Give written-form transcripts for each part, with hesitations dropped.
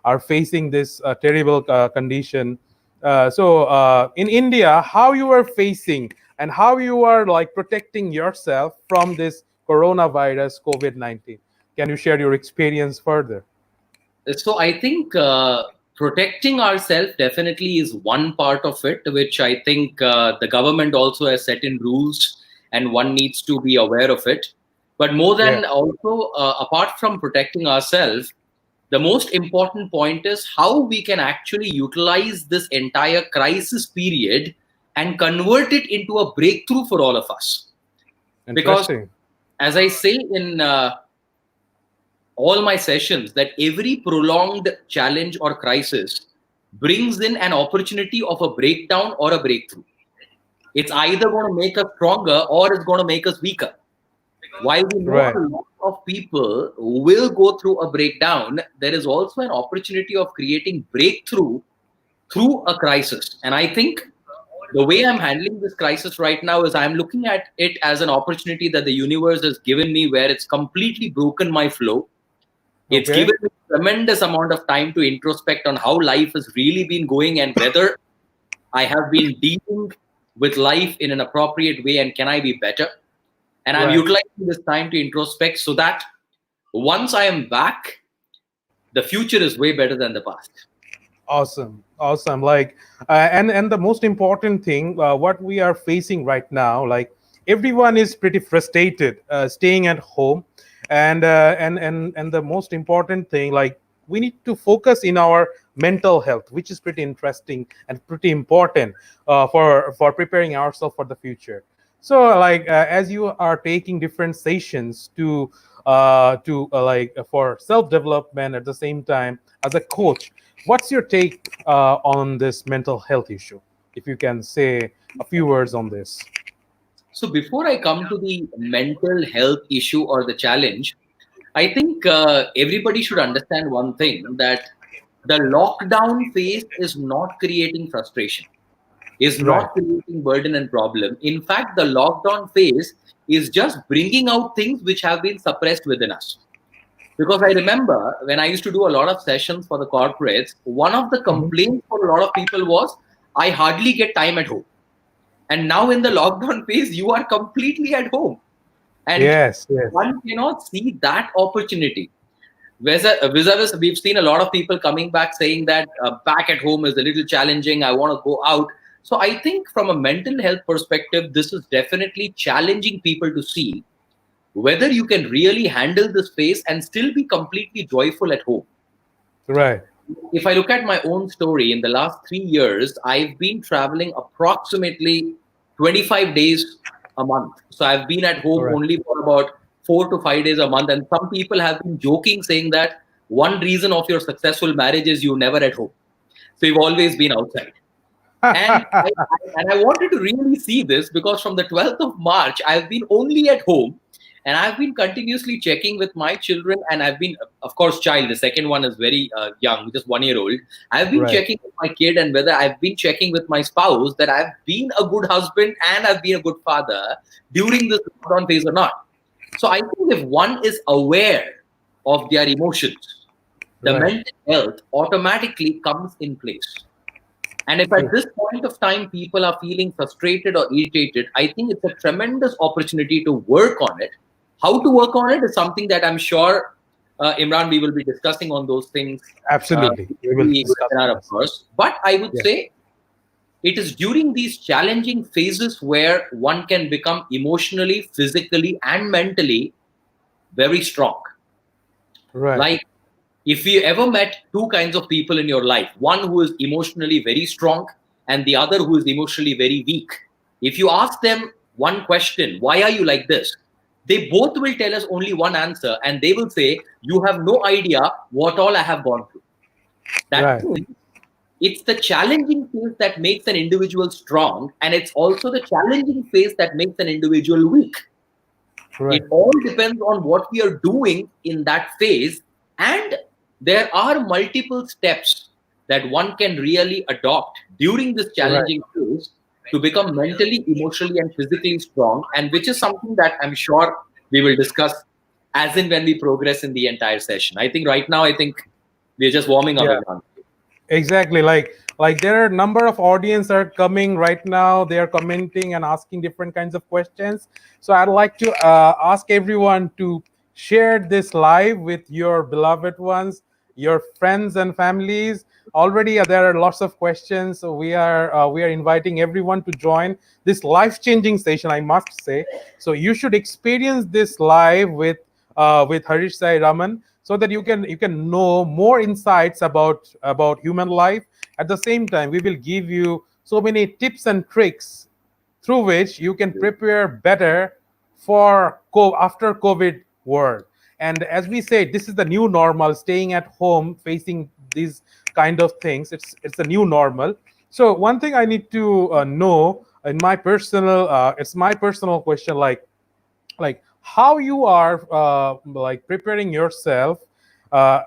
are facing this terrible condition. In India, how you are facing and how you are like protecting yourself from this coronavirus COVID-19? Can you share your experience further? So I think protecting ourselves definitely is one part of it, which I think the government also has set in rules, and one needs to be aware of it. But more Yeah. than also, apart from protecting ourselves, the most important point is how we can actually utilize this entire crisis period and convert it into a breakthrough for all of us. Because, Interesting. as I say in all my sessions, that every prolonged challenge or crisis brings in an opportunity of a breakdown or a breakthrough. It's either going to make us stronger or it's going to make us weaker. While we know Right. a lot of people will go through a breakdown, there is also an opportunity of creating breakthrough through a crisis. And I think the way I'm handling this crisis right now is I'm looking at it as an opportunity that the universe has given me, where it's completely broken my flow. It's Okay. given me a tremendous amount of time to introspect on how life has really been going and whether I have been dealing with life in an appropriate way and can I be better. And I'm Right. utilizing this time to introspect so that once I am back, the future is way better than the past. Awesome, awesome. Like, and the most important thing, what we are facing right now, like everyone is pretty frustrated, staying at home, and the most important thing, like we need to focus in our mental health, which is pretty interesting and pretty important for preparing ourselves for the future. So, like as you are taking different sessions to for self development at the same time as a coach, what's your take on this mental health issue? If you can say a few words on this. So before I come to the mental health issue or the challenge, I think everybody should understand one thing, that the lockdown phase is not creating frustration, is Right. not creating burden and problem. In fact, the lockdown phase is just bringing out things which have been suppressed within us. Because I remember when I used to do a lot of sessions for the corporates, one of the Mhm. complaints for a lot of people was, I hardly get time at home. And now in the lockdown phase, you are completely at home. And Yes, yes. one cannot see that opportunity. Vis-a-vis, we've seen a lot of people coming back saying that back at home is a little challenging. I want to go out. So I think from a mental health perspective, this is definitely challenging people to see whether you can really handle this phase and still be completely joyful at home. Right. If I look at my own story, in the last 3 years, I've been traveling approximately 25 days a month. So I've been at All home right. only for about 4 to 5 days a month. And some people have been joking, saying that one reason of your successful marriage is you're never at home. So you've always been outside. And I wanted to really see this, because from the 12th of March, I've been only at home, and I've been continuously checking with my children. And I've been, of course, child, the second one is very young, just 1 year old. I've been Right. checking with my kid, and whether I've been checking with my spouse that I've been a good husband and I've been a good father during this lockdown phase or not. So I think if one is aware of their emotions, the Right. mental health automatically comes in place. And if at True. this point of time people are feeling frustrated or irritated, I think it's a tremendous opportunity to work on it. How to work on it is something that I'm sure, Imran, we will be discussing on those things Absolutely. We will in the discuss on webinar, of this. course. But I would Yes. say it is during these challenging phases where one can become emotionally, physically, and mentally very strong. Right. Like, if you ever met two kinds of people in your life, one who is emotionally very strong and the other who is emotionally very weak, if you ask them one question, why are you like this? They both will tell us only one answer, and they will say, you have no idea what all I have gone through. That Right. means it's the challenging phase that makes an individual strong, and it's also the challenging phase that makes an individual weak. Right. It all depends on what we are doing in that phase. And there are multiple steps that one can really adopt during this Right. challenging phase to become mentally, emotionally, and physically strong, and which is something that I'm sure we will discuss as in when we progress in the entire session. I think right now, I think We are just warming up, Yeah. everyone. Exactly. Like there are a number of audience are coming right now. They are commenting and asking different kinds of questions. So I'd like to ask everyone to share this live with your beloved ones, your friends and families. Already there are lots of questions. So we are inviting everyone to join this life-changing session, I must say. So you should experience this live with Harrish Sairaman, so that you can know more insights about human life. At the same time, we will give you so many tips and tricks through which you can prepare better for after COVID world. And as we say, this is the new normal. Staying at home, facing these kind of things, it's the new normal. So one thing I need to know in my personal, it's my personal question, like how you are like preparing yourself uh,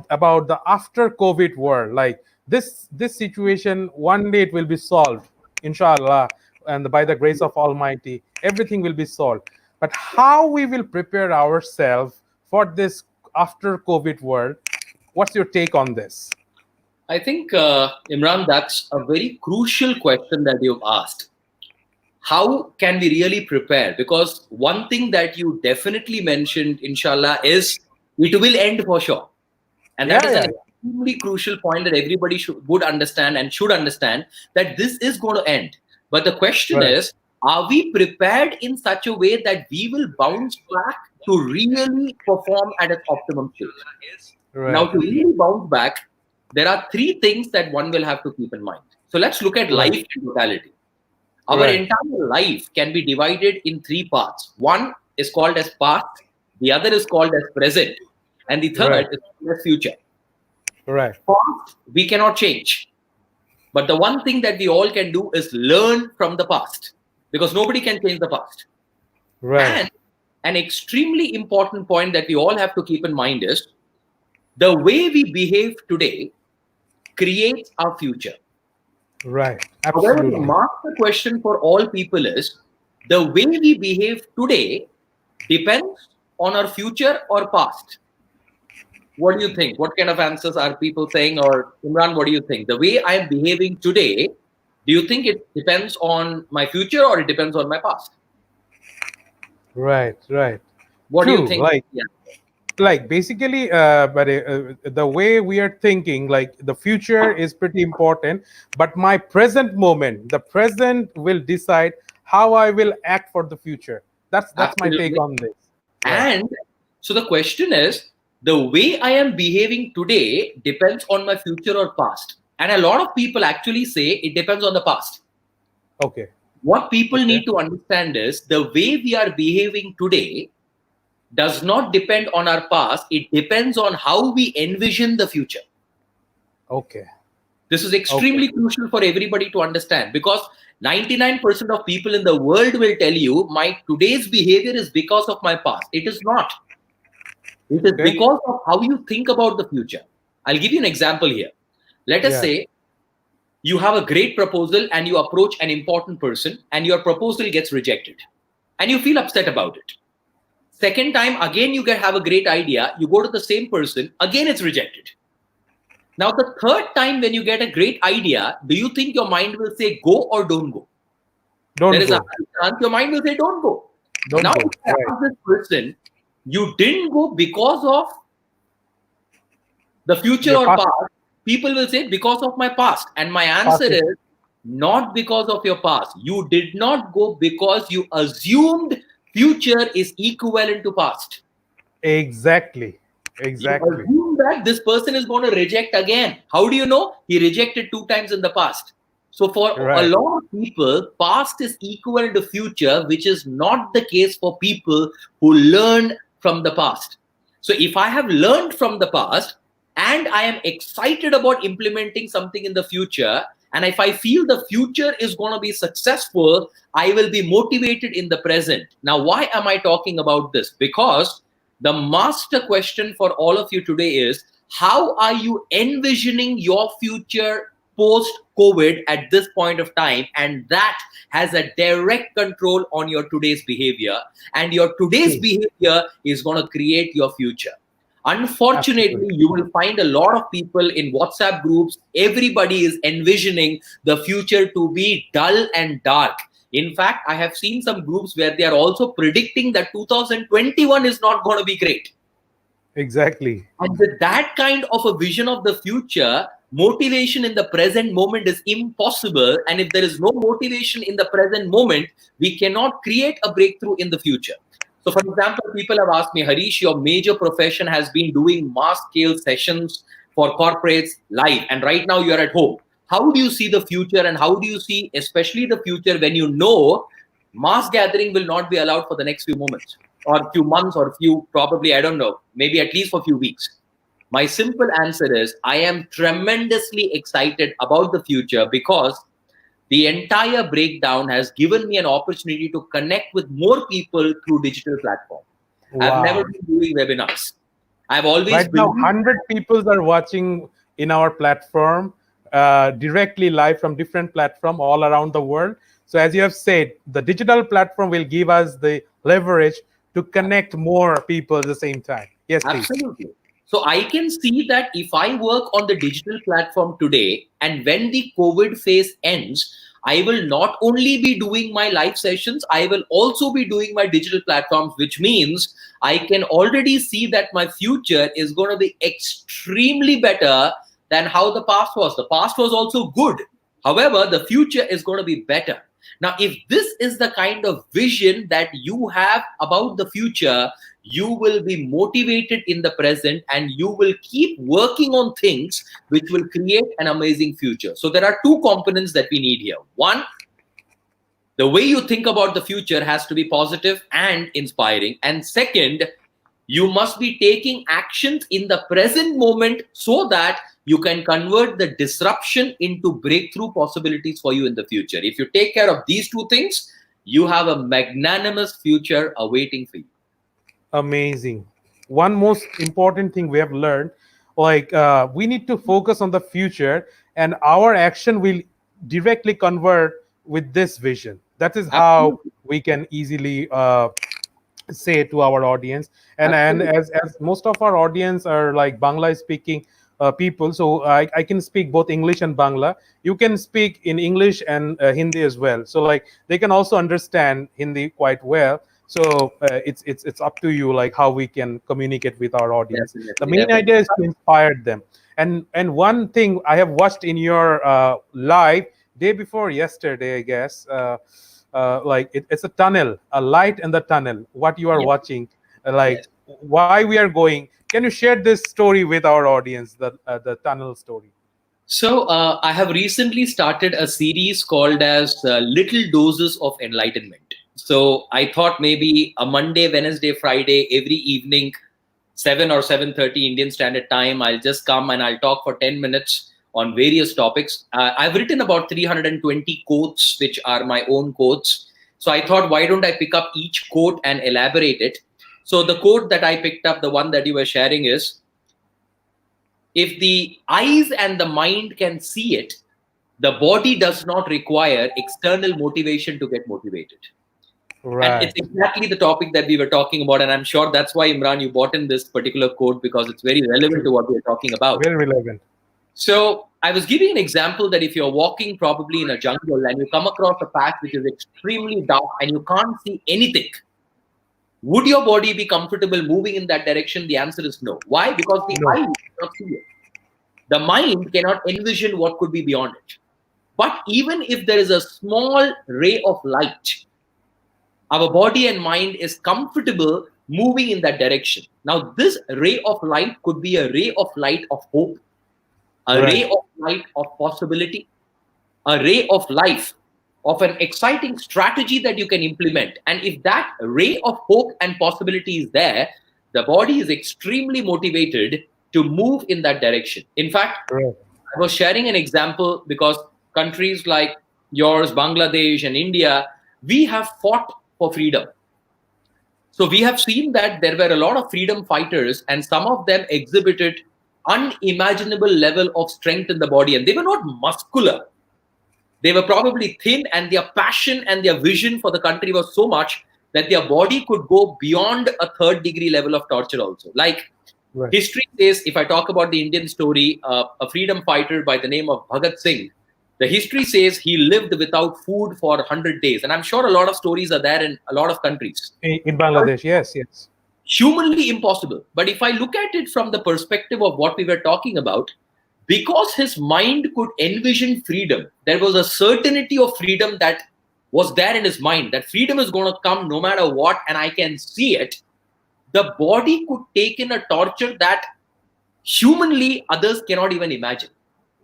about the after COVID world. Like this situation, one day it will be solved, inshallah, and by the grace of Almighty, everything will be solved. But how we will prepare ourselves for this after COVID world? What's your take on this? I think, Imran, that's a very crucial question that you've asked. How can we really prepare? Because one thing that you definitely mentioned, inshallah, is it will end for sure. And that Yeah, is an yeah, extremely crucial point that everybody would understand and should understand, that this is going to end. But the yeah. question Right, is, are we prepared in such a way that we will bounce back to really perform at its optimum state? Now, right, to really bounce back, there are three things that one will have to keep in mind. So let's look at right, life in totality. Our right, entire life can be divided in three parts. One is called as past, the other is called as present, and the third right, is called as future. right, Past, we cannot change. But the one thing that we all can do is learn from the past, because nobody can change the past. right, And an extremely important point that we all have to keep in mind is the way we behave today creates our future. right. However, the Absolutely. master question for all people is the way we behave today depends on our future or past. What do you think? What kind of answers are people saying? Or Imran, what do you think? The way I am behaving today, do you think it depends on my future or it depends on my past? Right, right. What do you True. think? Yeah. Like basically but the way we are thinking, like the future is pretty important, but my present moment, the present will decide how I will act for the future. That's my take Absolutely. on this. Right, And so the question is, the way I am behaving today depends on my future or past. And a lot of people actually say it depends on the past. okay, What people okay, need to understand is the way we are behaving today does not depend on our past. It depends on how we envision the future. okay, This is okay, extremely crucial for everybody to understand, because 99% of people in the world will tell you my today's behavior is because of my past. It is not. It is okay, because of how you think about the future. I'll give you an example here. Let us yeah, say you have a great proposal and you approach an important person and your proposal gets rejected and you feel upset about it. Second time, again, you have a great idea. You go to the same person, again, it's rejected. Now, the third time when you get a great idea, do you think your mind will say go or don't go? There don't is a go, high chance your mind will say don't go. don't Now, go, if I right, ask this person, you didn't go because of the future your or past, past, people will say because of my past. And my answer past is, is not because of your past. You did not go because you assumed future is equivalent to past. exactly, You exactly, assume that this person is going to reject again. How do you know? He rejected two times in the past. So for a right, lot of people, past is equivalent to future, which is not the case for people who learn from the past. So if I have learned from the past and I am excited about implementing something in the future, and if I feel the future is going to be successful, I will be motivated in the present. Now, why am I talking about this? Because the master question for all of you today is, how are you envisioning your future post COVID at this point of time? And that has a direct control on your today's behavior. And your today's true, behavior is going to create your future. Unfortunately, Absolutely. you will find a lot of people in WhatsApp groups. Everybody is envisioning the future to be dull and dark. In fact, I have seen some groups where they are also predicting that 2021 is not going to be great. Exactly. And with that kind of a vision of the future, motivation in the present moment is impossible. And if there is no motivation in the present moment, we cannot create a breakthrough in the future. So, for example, people have asked me, Harish, your major profession has been doing mass scale sessions for corporates live, and right now you're at home. How do you see the future, and how do you see, especially the future, when you know mass gathering will not be allowed for the next few moments or few months or few, probably, I don't know, maybe at least for a few weeks? My simple answer is I am tremendously excited about the future because the entire breakdown has given me an opportunity to connect with more people through digital platform. I've never Wow. been doing webinars. I've always Right now, believed. 100 people are watching in our platform, directly live from different platform all around the world. So as you have said, the digital platform will give us the leverage to connect more people at the same time. Yes, please. Absolutely. So I can see that if I work on the digital platform today, and when the COVID phase ends, I will not only be doing my live sessions, I will also be doing my digital platforms, which means I can already see that my future is going to be extremely better than how the past was. The past was also good. However, the future is going to be better. Now, if this is the kind of vision that you have about the future, you will be motivated in the present and you will keep working on things which will create an amazing future. So there are two components that we need here. One, the way you think about the future has to be positive and inspiring. And second, you must be taking actions in the present moment so that you can convert the disruption into breakthrough possibilities for you in the future. If you take care of these two things, you have a magnanimous future awaiting for you. Amazing. One most important thing we have learned, like, we need to focus on the future, and our action will directly convert with this vision. That is how Absolutely. we can easily say to our audience. And Absolutely. as most of our audience are like Bangla speaking people, so I can speak both English and Bangla. You can speak in English and Hindi as well, so like they can also understand Hindi quite well. So it's up to you, like how we can communicate with our audience. The Definitely, main definitely. idea is to inspire them. And one thing I have watched in your live day before yesterday, I guess, like it's a tunnel, a light in the tunnel. What you are Yes, watching, yes. like why we are going. Can you share this story with our audience, the tunnel story? So I have recently started a series called as Little Doses of Enlightenment. So I thought maybe a Monday, Wednesday, Friday, every evening, 7 or 7:30 Indian Standard Time, I'll just come and I'll talk for 10 minutes on various topics. I've written about 320 quotes, which are my own quotes. So I thought, why don't I pick up each quote and elaborate it? So the quote that I picked up, the one that you were sharing, is, if the eyes and the mind can see it, the body does not require external motivation to get motivated. And it's Right. exactly the topic that we were talking about. And I'm sure that's why, Imran, you bought in this particular quote, because it's very relevant to True. what we're talking about. Very relevant. So I was giving an example that if you're walking probably in a jungle and you come across a path which is extremely dark and you can't see anything, would your body be comfortable moving in that direction? The answer is no. Why? Because the No. eye cannot see it. The mind cannot envision what could be beyond it. But even if there is a small ray of light, our body and mind is comfortable moving in that direction. Now, this ray of light could be a ray of light of hope, a ray Right. of light of possibility, a ray of life, of an exciting strategy that you can implement. And if that ray of hope and possibility is there, the body is extremely motivated to move in that direction. In fact, Right. I was sharing an example because countries like yours, Bangladesh and India, we have fought for freedom. So we have seen that there were a lot of freedom fighters, and some of them exhibited unimaginable level of strength in the body, and they were not muscular. They were probably thin, and their passion and their vision for the country was so much that their body could go beyond a third degree level of torture also. Like Right. History says, if I talk about the Indian story, a freedom fighter by the name of Bhagat Singh, the history says he lived without food for 100 days. And I'm sure a lot of stories are there in a lot of countries. In Bangladesh, yes, yes. Humanly impossible. But if I look at it from the perspective of what we were talking about, because his mind could envision freedom, there was a certainty of freedom that was there in his mind, that freedom is going to come no matter what, and I can see it. The body could take in a torture that humanly others cannot even imagine.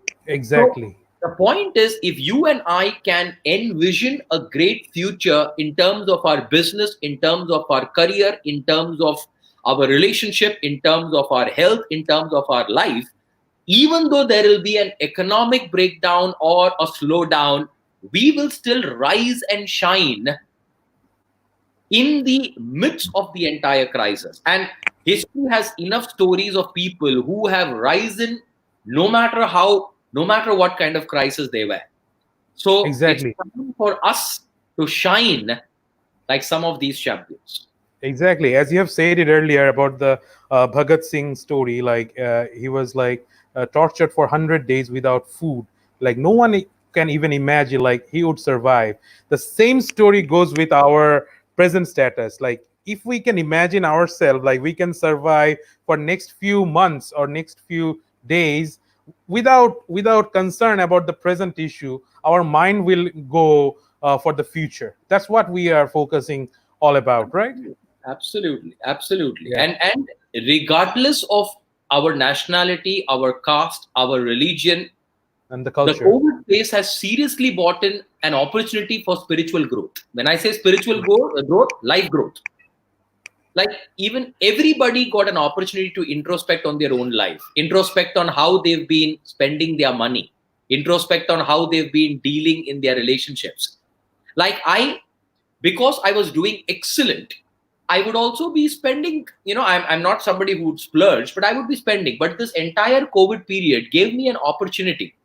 So Exactly. the point is, if you and I can envision a great future in terms of our business, in terms of our career, in terms of our relationship, in terms of our health, in terms of our life, even though there will be an economic breakdown or a slowdown, we will still rise and shine in the midst of the entire crisis. And history has enough stories of people who have risen no matter how, no matter what kind of crisis they were. So it's Exactly. time for us to shine like some of these champions. Exactly, as you have said it earlier about the Bhagat Singh story, like he was like tortured for 100 days without food. Like no one can even imagine like he would survive. The same story goes with our present status. Like if we can imagine ourselves, like we can survive for next few months or next few days without concern about the present issue. Our mind will go for the future. That's what we are focusing all about, right? Absolutely, absolutely. Yeah, And regardless of our nationality, our caste, our religion, and the the culture. COVID phase has seriously brought in an opportunity for spiritual growth. When I say spiritual growth, life growth. Like even everybody got an opportunity to introspect on their own life, introspect on how they've been spending their money, introspect on how they've been dealing in their relationships. Like because I was doing excellent, I would also be spending, I'm not somebody who would splurge, but I would be spending. But this entire COVID period gave me an opportunity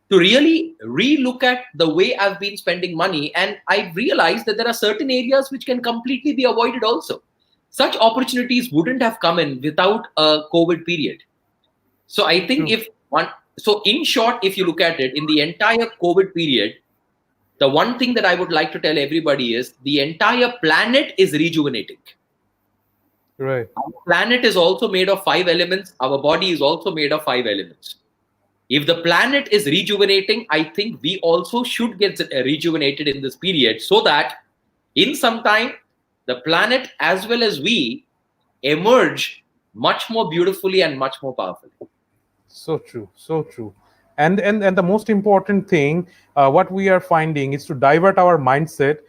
to really relook at the way I've been spending money. And I realized that there are certain areas which can completely be avoided also. Such opportunities wouldn't have come in without a COVID period. So I think True. if one, so in short, if you look at it, in the entire COVID period, the one thing that I would like to tell everybody is the entire planet is rejuvenating. Right. Our planet is also made of 5 elements. Our body is also made of 5 elements. If the planet is rejuvenating, I think we also should get rejuvenated in this period so that in some time, the planet as well as we emerge much more beautifully and much more powerfully. So true. So true. And the most important thing, what we are finding is to divert our mindset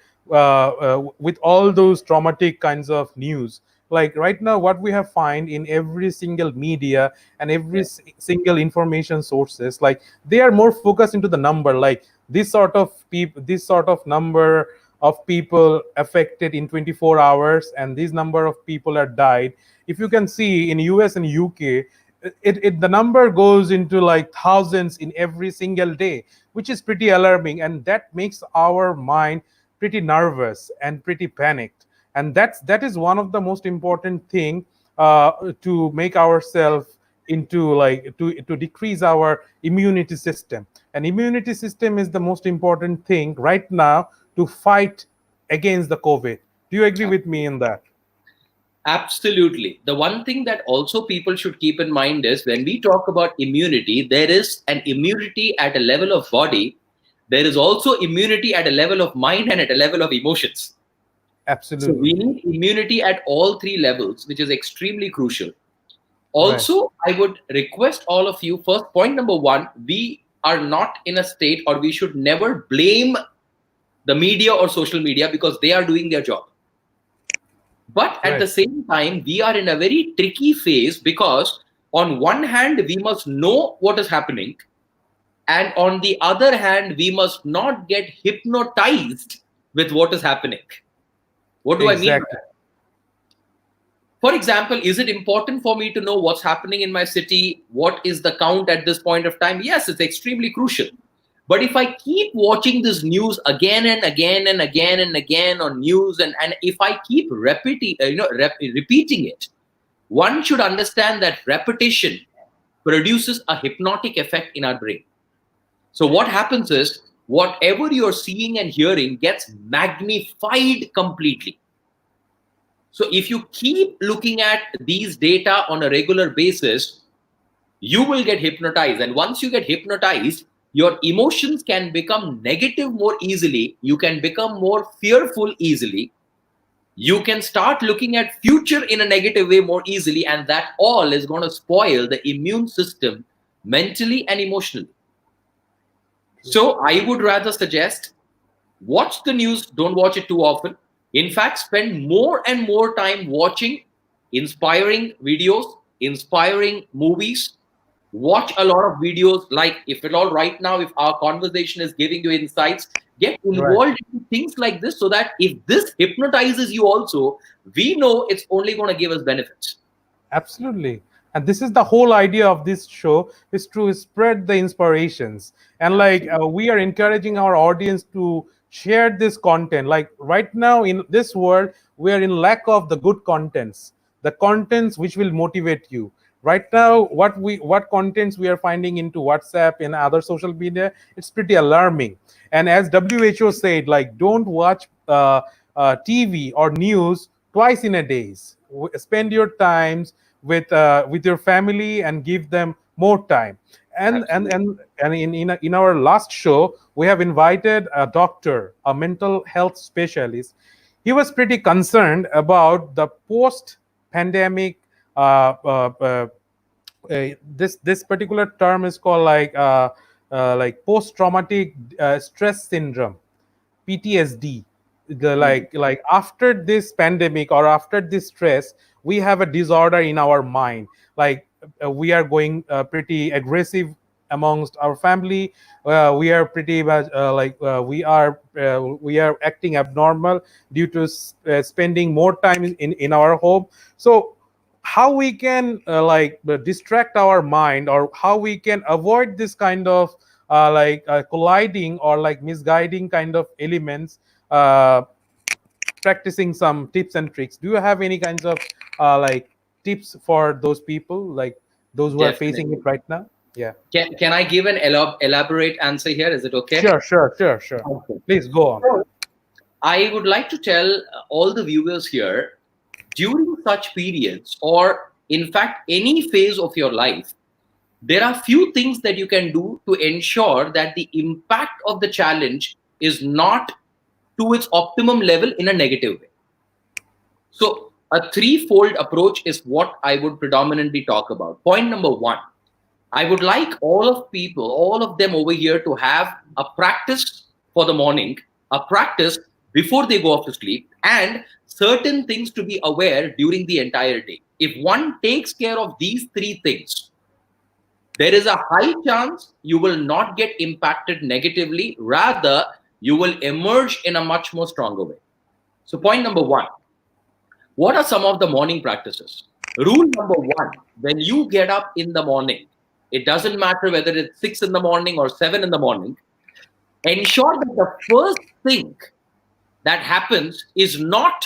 with all those traumatic kinds of news. Like right now, what we have find in every single media and every Yeah. single information sources, like they are more focused into the number. Like this sort of people, this sort of number of people affected in 24 hours, and this number of people are died. If you can see in US and UK, the number goes into like thousands in every single day, which is pretty alarming, and that makes our mind pretty nervous and pretty panicked. And that is one of the most important thing to make ourselves into like to decrease our immunity system. And immunity system is the most important thing right now to fight against the COVID. Do you agree with me in that? Absolutely. The one thing that also people should keep in mind is when we talk about immunity, there is an immunity at a level of body. There is also immunity at a level of mind and at a level of emotions. So we Absolutely. need immunity at all three levels, which is extremely crucial. Right. Also, I would request all of you first, point number one, we are not in a state, or we should never blame the media or social media because they are doing their job. But at Right. the same time, we are in a very tricky phase because, on one hand, we must know what is happening, and on the other hand, we must not get hypnotized with what is happening. What do I mean by Exactly. that? For example, is it important for me to know what's happening in my city? What is the count at this point of time? Yes, it's extremely crucial. But if I keep watching this news again and again and again and again on news, and if I keep repeating it, One should understand that repetition produces a hypnotic effect in our brain. So what happens is whatever you're seeing and hearing gets magnified completely. So if you keep looking at these data on a regular basis, you will get hypnotized. And once you get hypnotized, your emotions can become negative more easily. You can become more fearful easily. You can start looking at future in a negative way more easily. And that all is going to spoil the immune system mentally and emotionally. So I would rather suggest watch the news, don't watch it too often. In fact, spend more and more time watching inspiring videos, inspiring movies. Watch a lot of videos, like if at all right now, if our conversation is giving you insights, get Right. involved in things like this so that if this hypnotizes you also, we know it's only going to give us benefits. Absolutely. And this is the whole idea of this show, is to spread the inspirations. And like Absolutely. we are encouraging our audience to share this content. Like right now in this world, we are in lack of the good contents, the contents which will motivate you. Right now, what contents we are finding into WhatsApp and other social media, it's pretty alarming. And as WHO said, like don't watch TV or news twice in a day. Spend your times with your family and give them more time. Absolutely. And in our last show, we have invited a doctor, a mental health specialist. He was pretty concerned about the post pandemic. This particular term is called like post traumatic stress syndrome, PTSD. Mhm. Like after this pandemic or after this stress, we have a disorder in our mind. Like we are going pretty aggressive amongst our family. We are pretty much we are acting abnormal due to spending more time in our home. So how we can distract our mind, or how we can avoid this kind of colliding or like misguiding kind of elements, uh, practicing some tips and tricks. Do you have any kinds of like tips for those people, like those who are facing it Definitely. right now? Yeah. Can I give an elaborate answer here? Is it okay? Sure. Okay. Please go on. So, I would like to tell all the viewers here, during such periods, or in fact, any phase of your life, there are few things that you can do to ensure that the impact of the challenge is not to its optimum level in a negative way. So, a threefold approach is what I would predominantly talk about. Point number one, I would like all of people, all of them over here, to have a practice for the morning, a practice before they go off to sleep, and certain things to be aware during the entire day. If one takes care of these three things, there is a high chance you will not get impacted negatively. Rather, you will emerge in a much more stronger way. So, point number one, what are some of the morning practices? Rule number one, when you get up in the morning, it doesn't matter whether it's 6 in the morning or 7 in the morning, ensure that the first thing that happens is not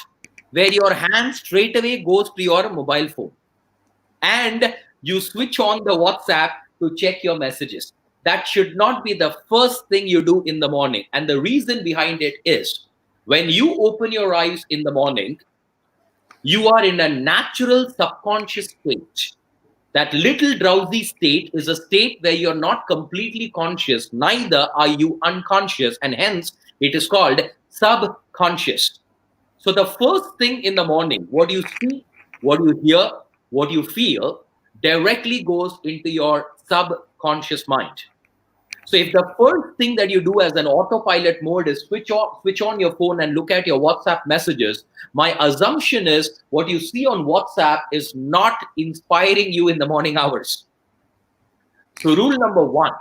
where your hand straight away goes to your mobile phone and you switch on the WhatsApp to check your messages. That should not be the first thing you do in the morning. And the reason behind it is when you open your eyes in the morning, you are in a natural subconscious state. That little drowsy state is a state where you're not completely conscious, neither are you unconscious, and hence it is called subconscious. So, the first thing in the morning, what you see, what you hear, what you feel, directly goes into your subconscious mind. So if the first thing that you do as an autopilot mode is switch on your phone and look at your WhatsApp messages, my assumption is what you see on WhatsApp is not inspiring you in the morning hours. So rule number one,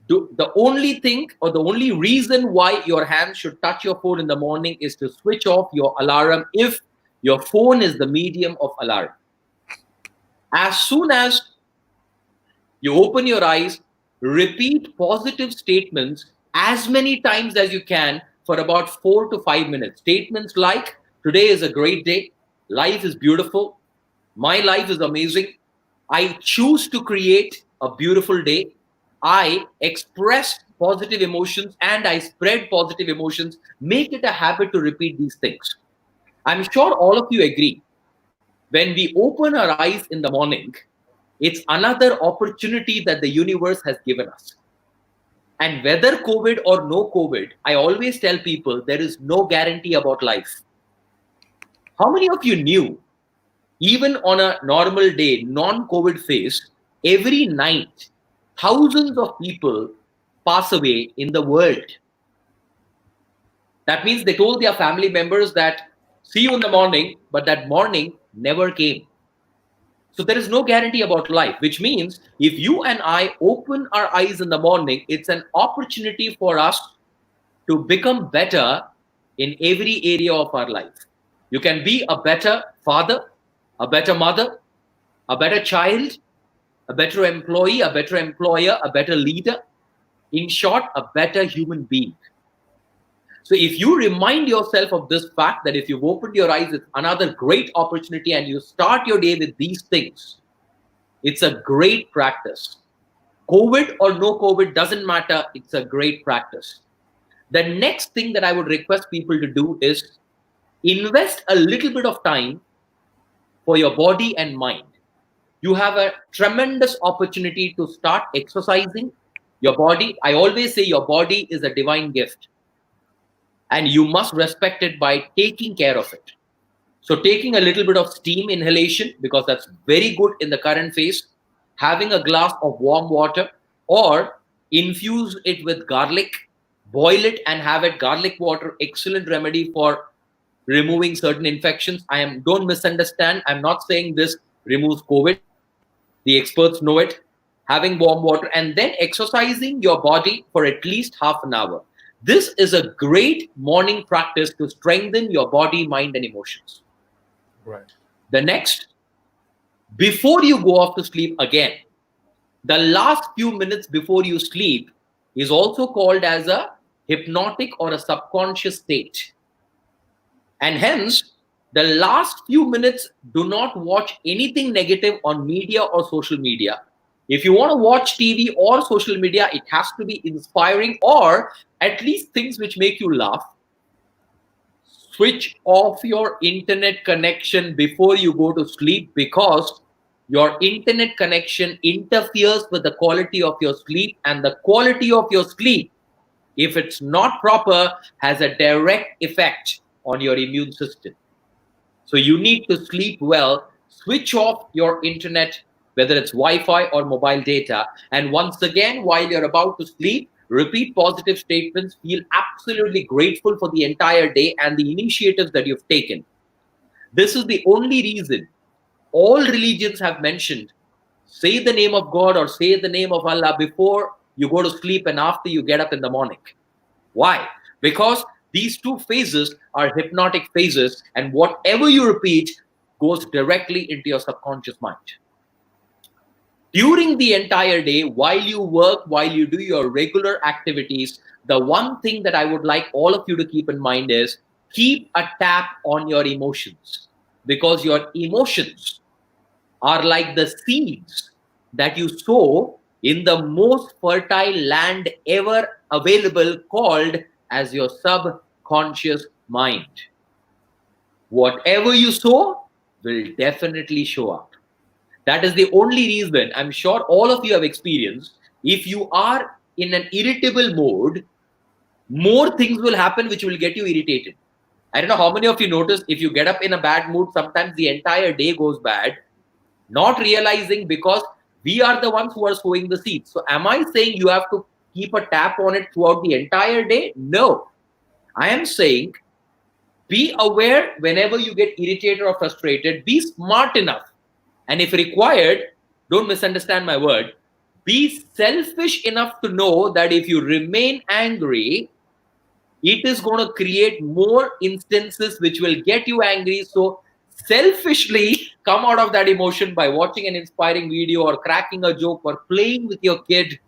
the only thing or the only reason why your hand should touch your phone in the morning is to switch off your alarm if your phone is the medium of alarm. As soon as you open your eyes, repeat positive statements as many times as you can for about 4 to 5 minutes. Statements like, today is a great day, life is beautiful, My life is amazing. I choose to create a beautiful day. I express positive emotions and I spread positive emotions. Make it a habit to repeat these things. I'm sure all of you agree. When we open our eyes in the morning, it's another opportunity that the universe has given us. And whether COVID or no COVID, I always tell people there is no guarantee about life. How many of you knew, even on a normal day, non COVID phase, every night, thousands of people pass away in the world? That means they told their family members that, see you in the morning, but that morning never came. So there is no guarantee about life, which means if you and I open our eyes in the morning, it's an opportunity for us to become better in every area of our life. You can be a better father, a better mother, a better child, a better employee, a better employer, a better leader. In short, a better human being. So if you remind yourself of this fact that if you've opened your eyes, it's another great opportunity and you start your day with these things, it's a great practice. COVID or no COVID doesn't matter. It's a great practice. The next thing that I would request people to do is invest a little bit of time for your body and mind. You have a tremendous opportunity to start exercising your body. I always say your body is a divine gift and you must respect it by taking care of it. So taking a little bit of steam inhalation, because that's very good in the current phase, having a glass of warm water or infuse it with garlic, boil it and have it garlic water, excellent remedy for removing certain infections. Don't misunderstand. I'm not saying this removes COVID. The experts know it. Having warm water and then exercising your body for at least half an hour. This is a great morning practice to strengthen your body, mind, and emotions. Right. The next, before you go off to sleep again, the last few minutes before you sleep is also called as a hypnotic or a subconscious state. And hence, the last few minutes, do not watch anything negative on media or social media. If you want to watch TV or social media, it has to be inspiring or at least things which make you laugh. Switch off your internet connection before you go to sleep, because your internet connection interferes with the quality of your sleep, and the quality of your sleep, if it's not proper, has a direct effect on your immune system. So you need to sleep well. Switch off your internet, whether it's Wi-Fi or mobile data. And once again, while you're about to sleep, repeat positive statements. Feel absolutely grateful for the entire day and the initiatives that you've taken. This is the only reason all religions have mentioned, say the name of God or say the name of Allah before you go to sleep and after you get up in the morning. Why? Because these two phases are hypnotic phases, and whatever you repeat goes directly into your subconscious mind. During the entire day, while you work, while you do your regular activities, the one thing that I would like all of you to keep in mind is keep a tap on your emotions, because your emotions are like the seeds that you sow in the most fertile land ever available, called as your subconscious mind. Whatever you sow will definitely show up. That is the only reason I'm sure all of you have experienced. If you are in an irritable mode, more things will happen which will get you irritated. I don't know how many of you notice, if you get up in a bad mood, sometimes the entire day goes bad, not realizing because we are the ones who are sowing the seeds. So am I saying you have to keep a tap on it throughout the entire day? No. I am saying be aware whenever you get irritated or frustrated, be smart enough. And if required, don't misunderstand my word, be selfish enough to know that if you remain angry, it is going to create more instances which will get you angry. So selfishly come out of that emotion by watching an inspiring video or cracking a joke or playing with your kid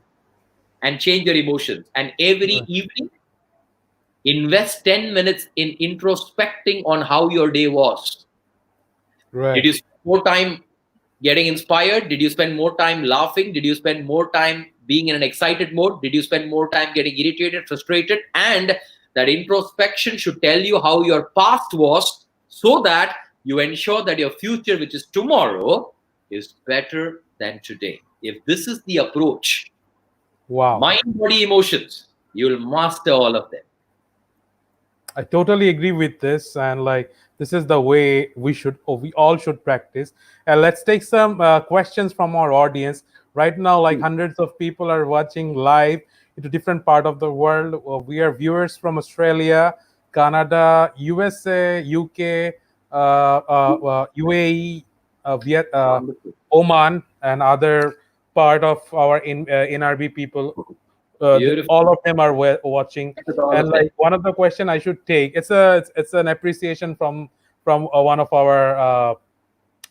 and change your emotions. And every Right. evening, invest 10 minutes in introspecting on how your day was. Did Right. you more time getting inspired? Did you spend more time laughing? Did you spend more time being in an excited mode? Did you spend more time getting irritated, frustrated? And that introspection should tell you how your past was, so that you ensure that your future, which is tomorrow, is better than today. If this is the approach, Wow. mind, body, emotions, you will master all of them. I totally agree with this, and like this is the way we should, or we all should practice. And let's take some questions from our audience right now. Like hundreds of people are watching live into different part of the world. We are viewers from Australia, Canada, USA, UK, UAE, Wonderful. Oman, and other part of our NRB people. Beautiful. All of them are watching. With all And of them. like one of the question I should take, it's an appreciation from one of our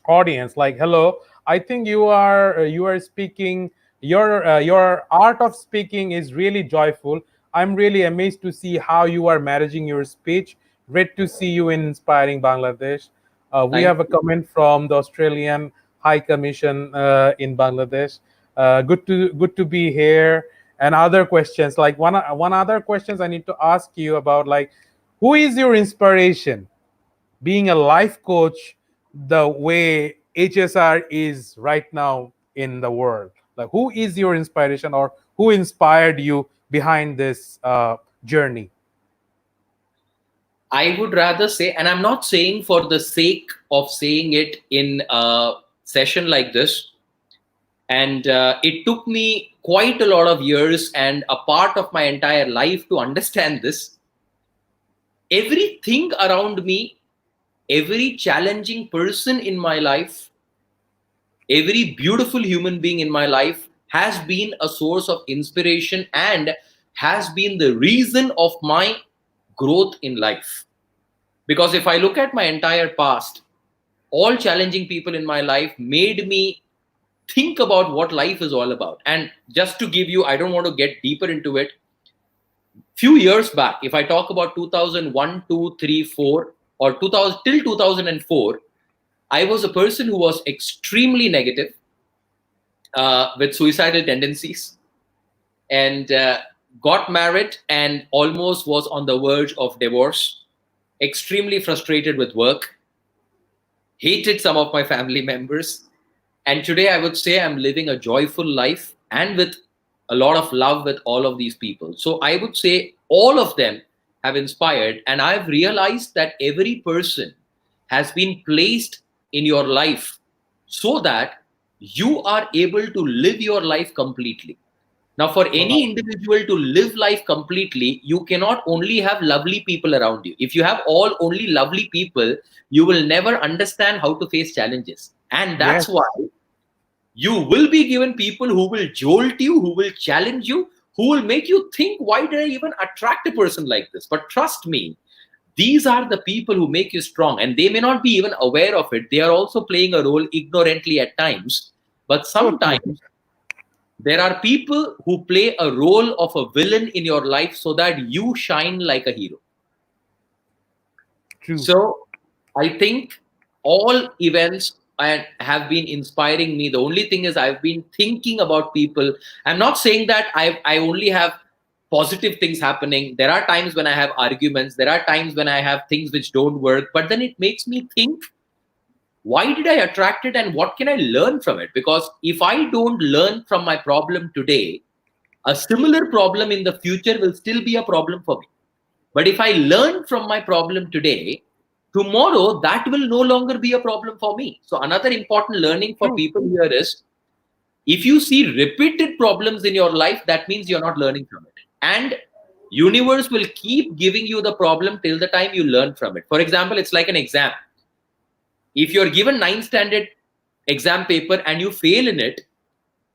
audience. Like, hello, I think you are speaking, your art of speaking is really joyful. I'm really amazed to see how you are managing your speech. Great to see you in Inspiring Bangladesh. We Thank have a you. comment from the Australian High Commission in Bangladesh. Good to be here. And other questions, like one other questions I need to ask you about, like, who is your inspiration? Being a life coach, the way HSR is right now in the world, like who is your inspiration, or who inspired you behind this journey? I would rather say, and I'm not saying for the sake of saying it in a session like this, and it took me quite a lot of years and a part of my entire life to understand this. Everything around me, every challenging person in my life, every beautiful human being in my life has been a source of inspiration and has been the reason of my growth in life. Because if I look at my entire past, all challenging people in my life made me think about what life is all about. And just to give you, I don't want to get deeper into it. Few years back, if I talk about 2001, 2, 3, 4, or 2000 till 2004, I was a person who was extremely negative, with suicidal tendencies, and got married and almost was on the verge of divorce, extremely frustrated with work, hated some of my family members. And today I would say I'm living a joyful life and with a lot of love with all of these people. So I would say all of them have inspired. And I've realized that every person has been placed in your life so that you are able to live your life completely. Now, for any Wow. individual to live life completely, you cannot only have lovely people around you. If you have all only lovely people, you will never understand how to face challenges. And Yes. that's why you will be given people who will jolt you, who will challenge you, who will make you think, why did I even attract a person like this? But trust me, these are the people who make you strong. And they may not be even aware of it. They are also playing a role ignorantly at times. But So true. sometimes there are people who play a role of a villain in your life so that you shine like a hero. True. So I think all events have been inspiring me. The only thing is I've been thinking about people. I'm not saying that I only have positive things happening. There are times when I have arguments. There are times when I have things which don't work. But then it makes me think, why did I attract it and what can I learn from it? Because if I don't learn from my problem today, a similar problem in the future will still be a problem for me. But if I learn from my problem today, tomorrow that will no longer be a problem for me. So another important learning for True. people here is, if you see repeated problems in your life, that means you're not learning from it. And universe will keep giving you the problem till the time you learn from it. For example, it's like an exam. If you're given 9th standard exam paper and you fail in it,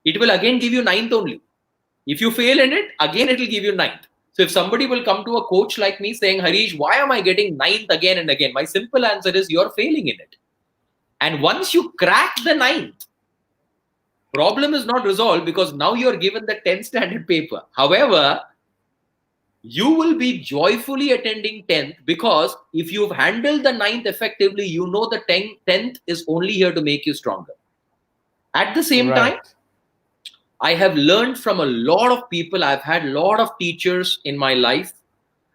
it will again give you ninth only. If you fail in it, again it will give you ninth. So if somebody will come to a coach like me saying, Harish, why am I getting ninth again and again? My simple answer is, you're failing in it. And once you crack the ninth, problem is not resolved, because now you're given the 10th standard paper. However, you will be joyfully attending 10th, because if you've handled the ninth effectively, you know the 10th is only here to make you stronger. At the same time, Right. I have learned from a lot of people. I've had a lot of teachers in my life.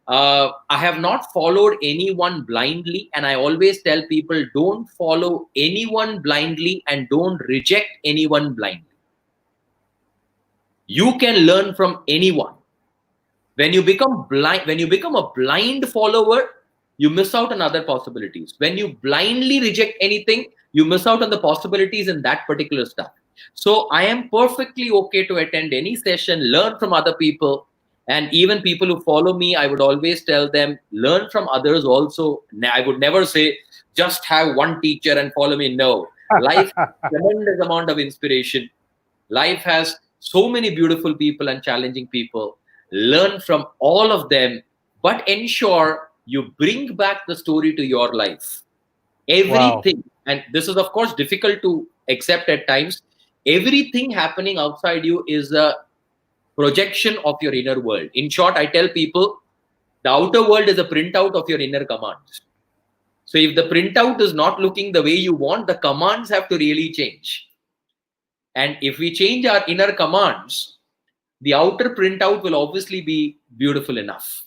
I have not followed anyone blindly. And I always tell people, don't follow anyone blindly and don't reject anyone blindly. You can learn from anyone. When you become blind, when you become a blind follower, you miss out on other possibilities. When you blindly reject anything, you miss out on the possibilities in that particular stuff. So I am perfectly okay to attend any session, learn from other people. And even people who follow me, I would always tell them, learn from others also. I would never say just have one teacher and follow me. No, life has tremendous amount of inspiration. Life has so many beautiful people and challenging people. Learn from all of them, but ensure you bring back the story to your life. Wow. Everything, and this is, of course, difficult to accept at times, everything happening outside you is a projection of your inner world. In short, I tell people the outer world is a printout of your inner commands. So if the printout is not looking the way you want, the commands have to really change. And if we change our inner commands, the outer printout will obviously be beautiful enough.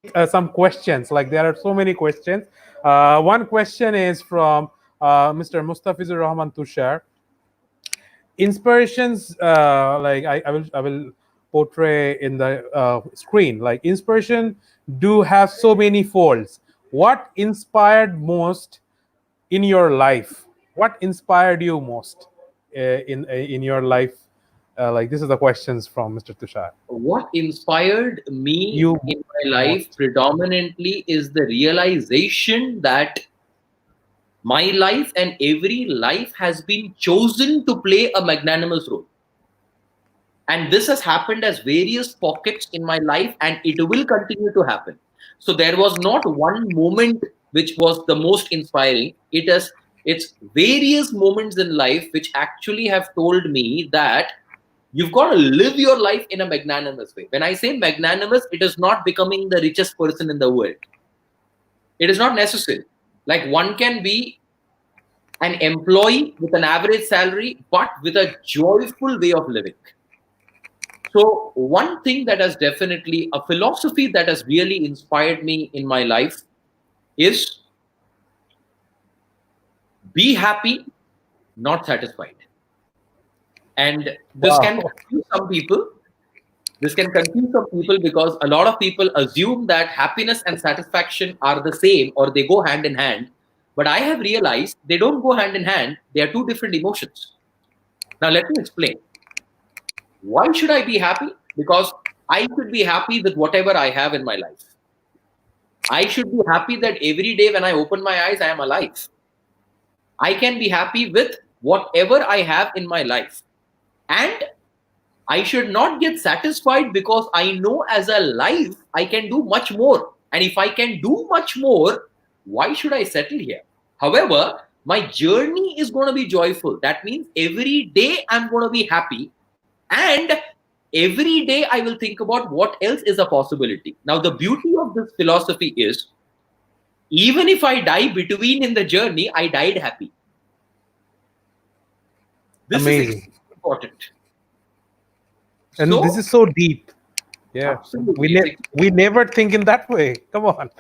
Take some questions. Like there are so many questions. One question is from Mr. Mustafizur Rahman Tushar. Inspirations, I will portray in the screen. Like inspiration do have so many folds. What inspired most in your life? What inspired you most in your life? Like this is the questions from Mr. Tushar. What inspired me You in my life most. predominantly is the realization that my life and every life has been chosen to play a magnanimous role. And this has happened as various pockets in my life, and it will continue to happen. So there was not one moment which was the most inspiring. It's various moments in life which actually have told me that you've got to live your life in a magnanimous way. When I say magnanimous, it is not becoming the richest person in the world. It is not necessary. Like one can be an employee with an average salary, but with a joyful way of living. So, one thing that has definitely, a philosophy that has really inspired me in my life is be happy, not satisfied. And this can Wow. confuse some people. This can confuse some people because a lot of people assume that happiness and satisfaction are the same or they go hand in hand. But I have realized they don't go hand in hand, they are two different emotions. Now, let me explain. Why should I be happy? Because I should be happy with whatever I have in my life. I should be happy that every day when I open my eyes, I am alive. I can be happy with whatever I have in my life. And I should not get satisfied because I know as a life, I can do much more. And if I can do much more, why should I settle here? However, my journey is going to be joyful. That means every day I'm going to be happy. And every day I will think about what else is a possibility. Now, the beauty of this philosophy is even if I die between in the journey, I died happy. This is Amazing. extremely important. And this So, is so deep. Yeah. absolutely, We it's we never think in that way. Come on.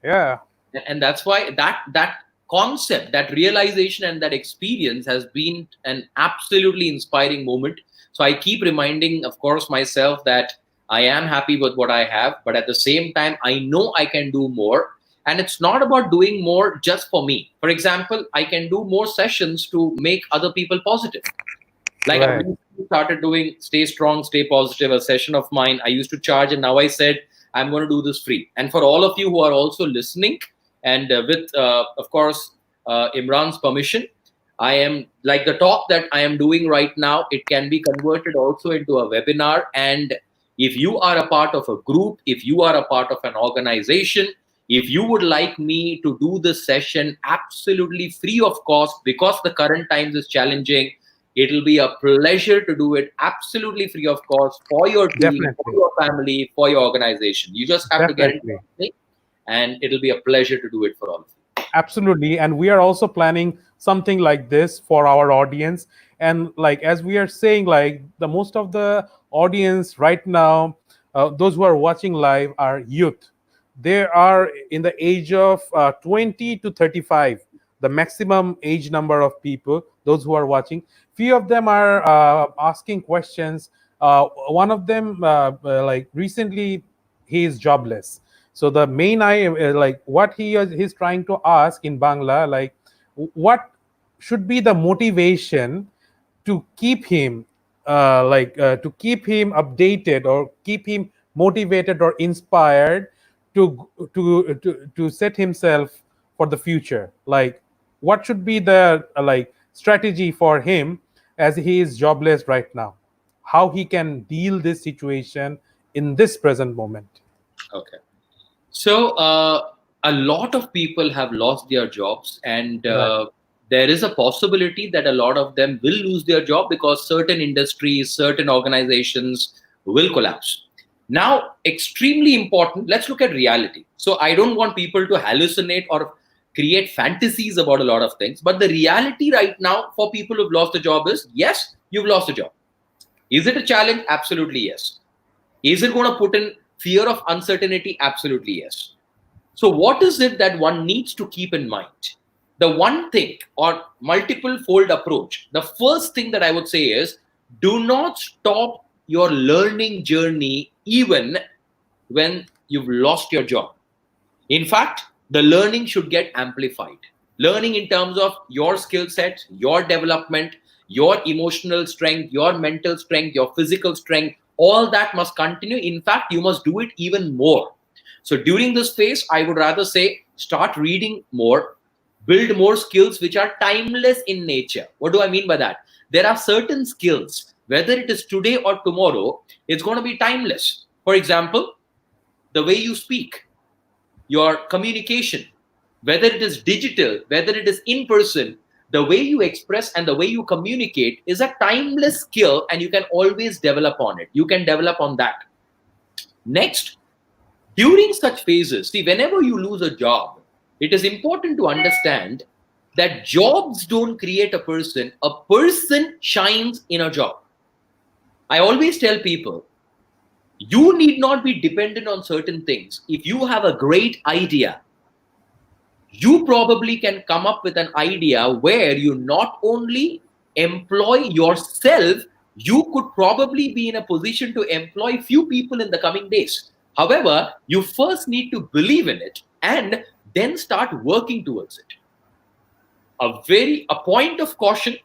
Yeah. and that's why that concept, that realization, and that experience has been an absolutely inspiring moment. So I keep reminding, of course, myself that I am happy with what I have, but at the same time I know I can do more. And it's not about doing more just for me. For example, I can do more sessions to make other people positive. Like I Right. recently started doing Stay Strong, Stay Positive, a session of mine. I used to charge, and now I said I'm going to do this free. And for all of you who are also listening, and with of course Imran's permission, I am like the talk that I am doing right now. It can be converted also into a webinar. And if you are a part of a group, if you are a part of an organization, if you would like me to do this session absolutely free of cost because the current times is challenging, It'll be a pleasure to do it absolutely free of cost for your team, for Definitely, your family, for your organization. You just have to get in touch definitely. with me, and it'll be a pleasure to do it for all of you. Absolutely. And we are also planning something like this for our audience. And like as we are saying, like the most of the audience right now, those who are watching live are youth. They are in the age of 20 to 35, the maximum age number of people, those who are watching. Few of them are asking questions. One of them, like recently, he is jobless. So the main like what he's trying to ask in Bangla, like what should be the motivation to keep him to keep him updated or keep him motivated or inspired to set himself for the future. Like what should be the like strategy for him as he is jobless right now, how he can deal this situation in this present moment. Okay. So, a lot of people have lost their jobs, and Right. there is a possibility that a lot of them will lose their job because certain industries, certain organizations will collapse. Now, extremely important, let's look at reality. So, I don't want people to hallucinate or create fantasies about a lot of things, but the reality right now for people who've lost a job is yes, you've lost a job. Is it a challenge? Absolutely yes. Is it going to put in fear of uncertainty? Absolutely yes. So, what is it that one needs to keep in mind? The one thing or multiple fold approach, the first thing that I would say is do not stop your learning journey even when you've lost your job. In fact, the learning should get amplified. Learning in terms of your skill set, your development, your emotional strength, your mental strength, your physical strength, all that must continue. In fact, you must do it even more. So during this phase, I would rather say start reading more, build more skills which are timeless in nature. What do I mean by that? There are certain skills, whether it is today or tomorrow, it's going to be timeless. For example, the way you speak, your communication, whether it is digital, whether it is in person, the way you express and the way you communicate is a timeless skill and you can always develop on it. You can develop on that. Next, during such phases, see, whenever you lose a job, it is important to understand that jobs don't create a person shines in a job. I always tell people, you need not be dependent on certain things. If you have a great idea, you probably can come up with an idea where you not only employ yourself, you could probably be in a position to employ few people in the coming days. However, you first need to believe in it and then start working towards it. A point of caution,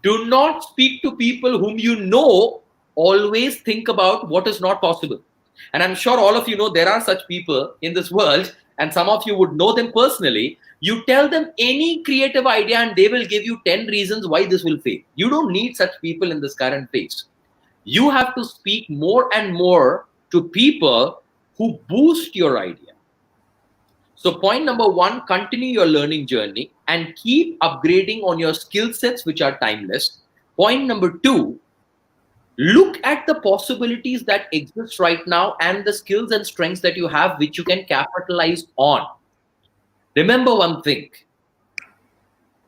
do not speak to people whom you know always think about what is not possible. And I'm sure all of you know there are such people in this world, and some of you would know them personally. You tell them any creative idea, and they will give you 10 reasons why this will fail. You don't need such people in this current phase. You have to speak more and more to people who boost your idea. So, point number one, continue your learning journey and keep upgrading on your skill sets, which are timeless. Point number two, look at the possibilities that exist right now and the skills and strengths that you have, which you can capitalize on. Remember one thing,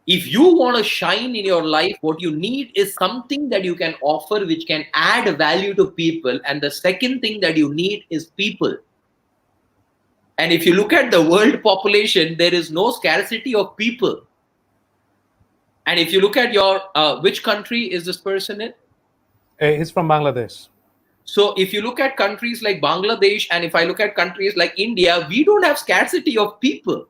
if you want to shine in your life, what you need is something that you can offer, which can add value to people. And the second thing that you need is people. And if you look at the world population, there is no scarcity of people. And if you look at your, which country is this person in? He's from Bangladesh. So if you look at countries like Bangladesh, and if I look at countries like India, we don't have scarcity of people.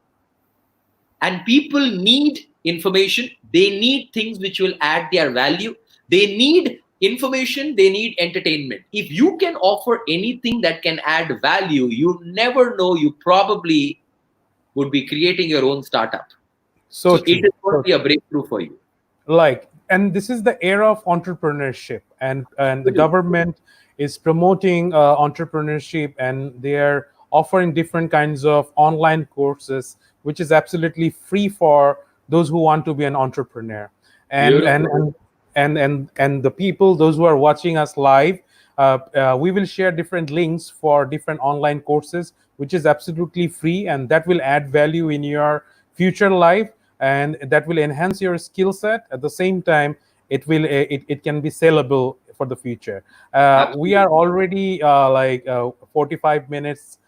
And people need information. They need things which will add their value. They need information. They need entertainment. If you can offer anything that can add value, you never know, you probably would be creating your own startup. So So it true. is going to be a breakthrough for you. Like, and this is the era of entrepreneurship, and the Absolutely. government is promoting entrepreneurship, and they are offering different kinds of online courses which is absolutely free for those who want to be an entrepreneur. and and, Beautiful. and and the people, those who are watching us live, we will share different links for different online courses, which is absolutely free, and that will add value in your future life, and that will enhance your skill set. At the same time, it can be sellable for the future. We are Absolutely. already 45 minutes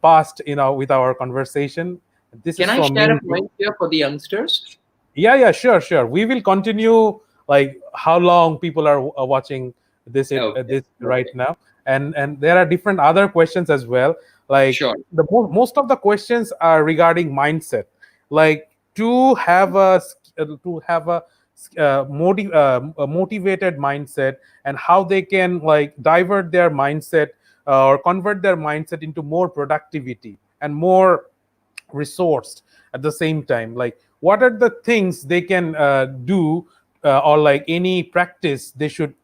past, with our conversation. This Can is I from share me. a point here for the youngsters? Yeah, sure. We will continue, like how long people are watching Okay. this right Okay. now, and there are different other questions as well. Like Sure. most of the questions are regarding mindset, like to have a motivated mindset, and how they can like divert their mindset, or convert their mindset into more productivity and more resourced at the same time. Like what are the things they can do, or like any practice they should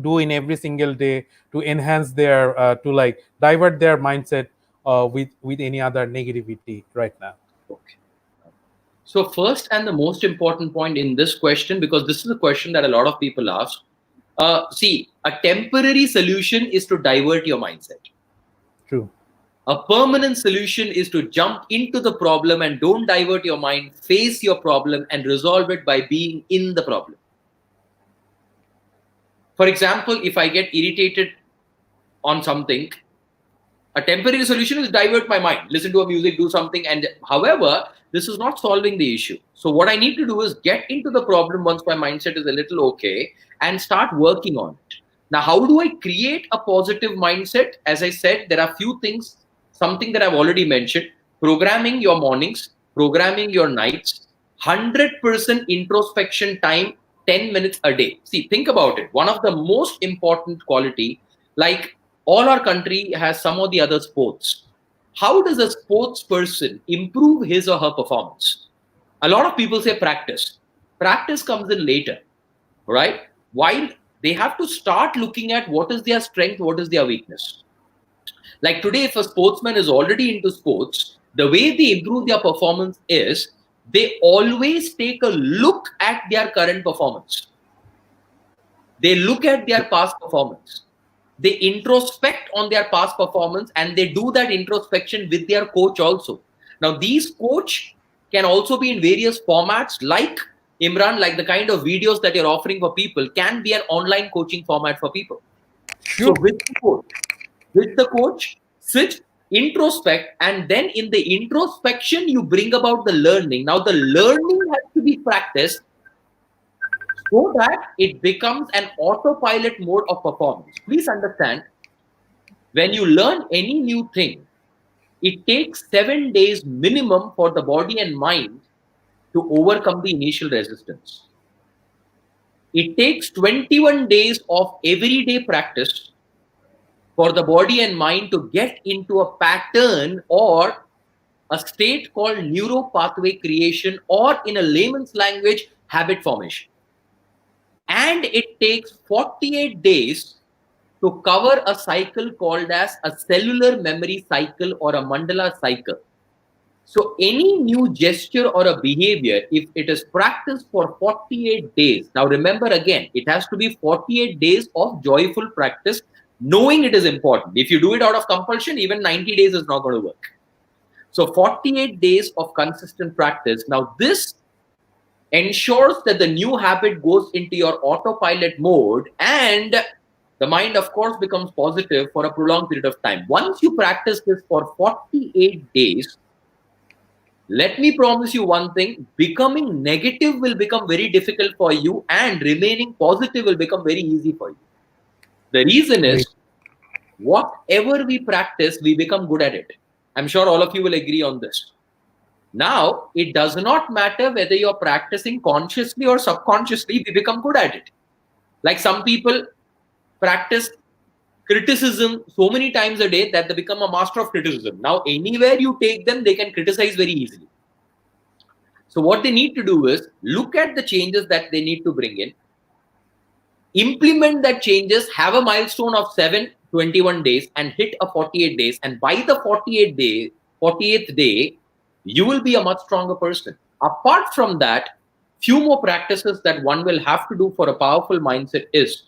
do in every single day to enhance their to like divert their mindset with any other negativity right now. Okay. So, first and the most important point in this question, because this is a question that a lot of people ask. See, a temporary solution is to divert your mindset. True. A permanent solution is to jump into the problem and don't divert your mind, face your problem and resolve it by being in the problem. For example, if I get irritated on something, a temporary solution is divert my mind, listen to a music, do something. And however, this is not solving the issue. So what I need to do is get into the problem once my mindset is a little okay and start working on it. Now, how do I create a positive mindset? As I said, there are few things, something that I've already mentioned: programming your mornings, programming your nights, 100% introspection time, 10 minutes a day. See, think about it. One of the most important quality, like all our country has some of the other sports. How does a sports person improve his or her performance? A lot of people say practice. Practice comes in later, right? While they have to start looking at what is their strength, what is their weakness. Like today, if a sportsman is already into sports, the way they improve their performance is they always take a look at their current performance. They look at their past performance. They introspect on their past performance, and they do that introspection with their coach also. Now, these coach can also be in various formats, like Imran, like the kind of videos that you're offering for people can be an online coaching format for people. So Sure. with the coach, sit, introspect, and then in the introspection, you bring about the learning. Now, the learning has to be practiced so that it becomes an autopilot mode of performance. Please understand, when you learn any new thing, it takes 7 days minimum for the body and mind to overcome the initial resistance. It takes 21 days of everyday practice for the body and mind to get into a pattern or a state called neuro pathway creation, or in a layman's language, habit formation. And it takes 48 days to cover a cycle called as a cellular memory cycle or a mandala cycle. So any new gesture or a behavior, if it is practiced for 48 days, now remember again, it has to be 48 days of joyful practice, knowing it is important. If you do it out of compulsion, even 90 days is not going to work. So 48 days of consistent practice. Now this ensures that the new habit goes into your autopilot mode, and the mind, of course, becomes positive for a prolonged period of time. Once you practice this for 48 days, let me promise you one thing: becoming negative will become very difficult for you, and remaining positive will become very easy for you. The reason Great. is, whatever we practice, we become good at it. I'm sure all of you will agree on this. Now, it does not matter whether you're practicing consciously or subconsciously, we become good at it. Like some people practice criticism so many times a day that they become a master of criticism. Now, anywhere you take them, they can criticize very easily. So, what they need to do is look at the changes that they need to bring in, implement that changes, have a milestone of 21 days, and hit a 48 days. And by the 48th day, you will be a much stronger person. Apart from that, Few more practices that one will have to do for a powerful mindset is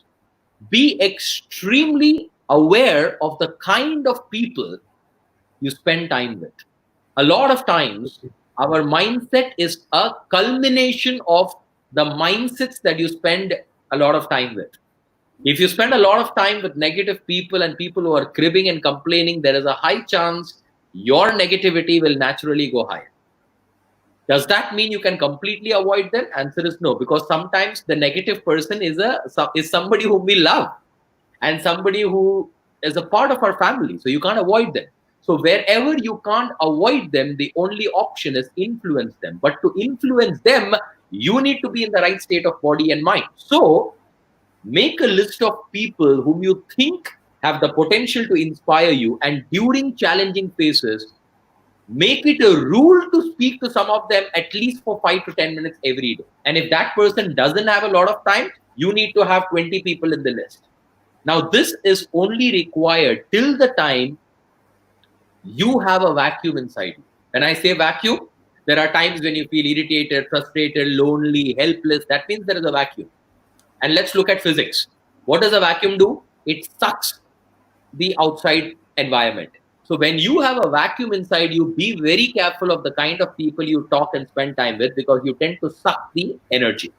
be extremely aware of the kind of people you spend time with. A lot of times, our mindset is a culmination of the mindsets that you spend a lot of time with. If you spend a lot of time with negative people and people who are cribbing and complaining, there is a high chance your negativity will naturally go higher. Does that mean you can completely avoid them? Answer is no, because sometimes the negative person is somebody whom we love and somebody who is a part of our family. So you can't avoid them. So wherever you can't avoid them, the only option is influence them. But to influence them, you need to be in the right state of body and mind. So make a list of people whom you think have the potential to inspire you, and during challenging phases, make it a rule to speak to some of them at least for 5 to 10 minutes every day. And if that person doesn't have a lot of time, you need to have 20 people in the list. Now, this is only required till the time you have a vacuum inside you. When I say vacuum, there are times when you feel irritated, frustrated, lonely, helpless. That means there is a vacuum. And let's look at physics. What does a vacuum do? It sucks the outside environment. So when you have a vacuum inside you, be very careful of the kind of people you talk and spend time with, because you tend to suck the energy.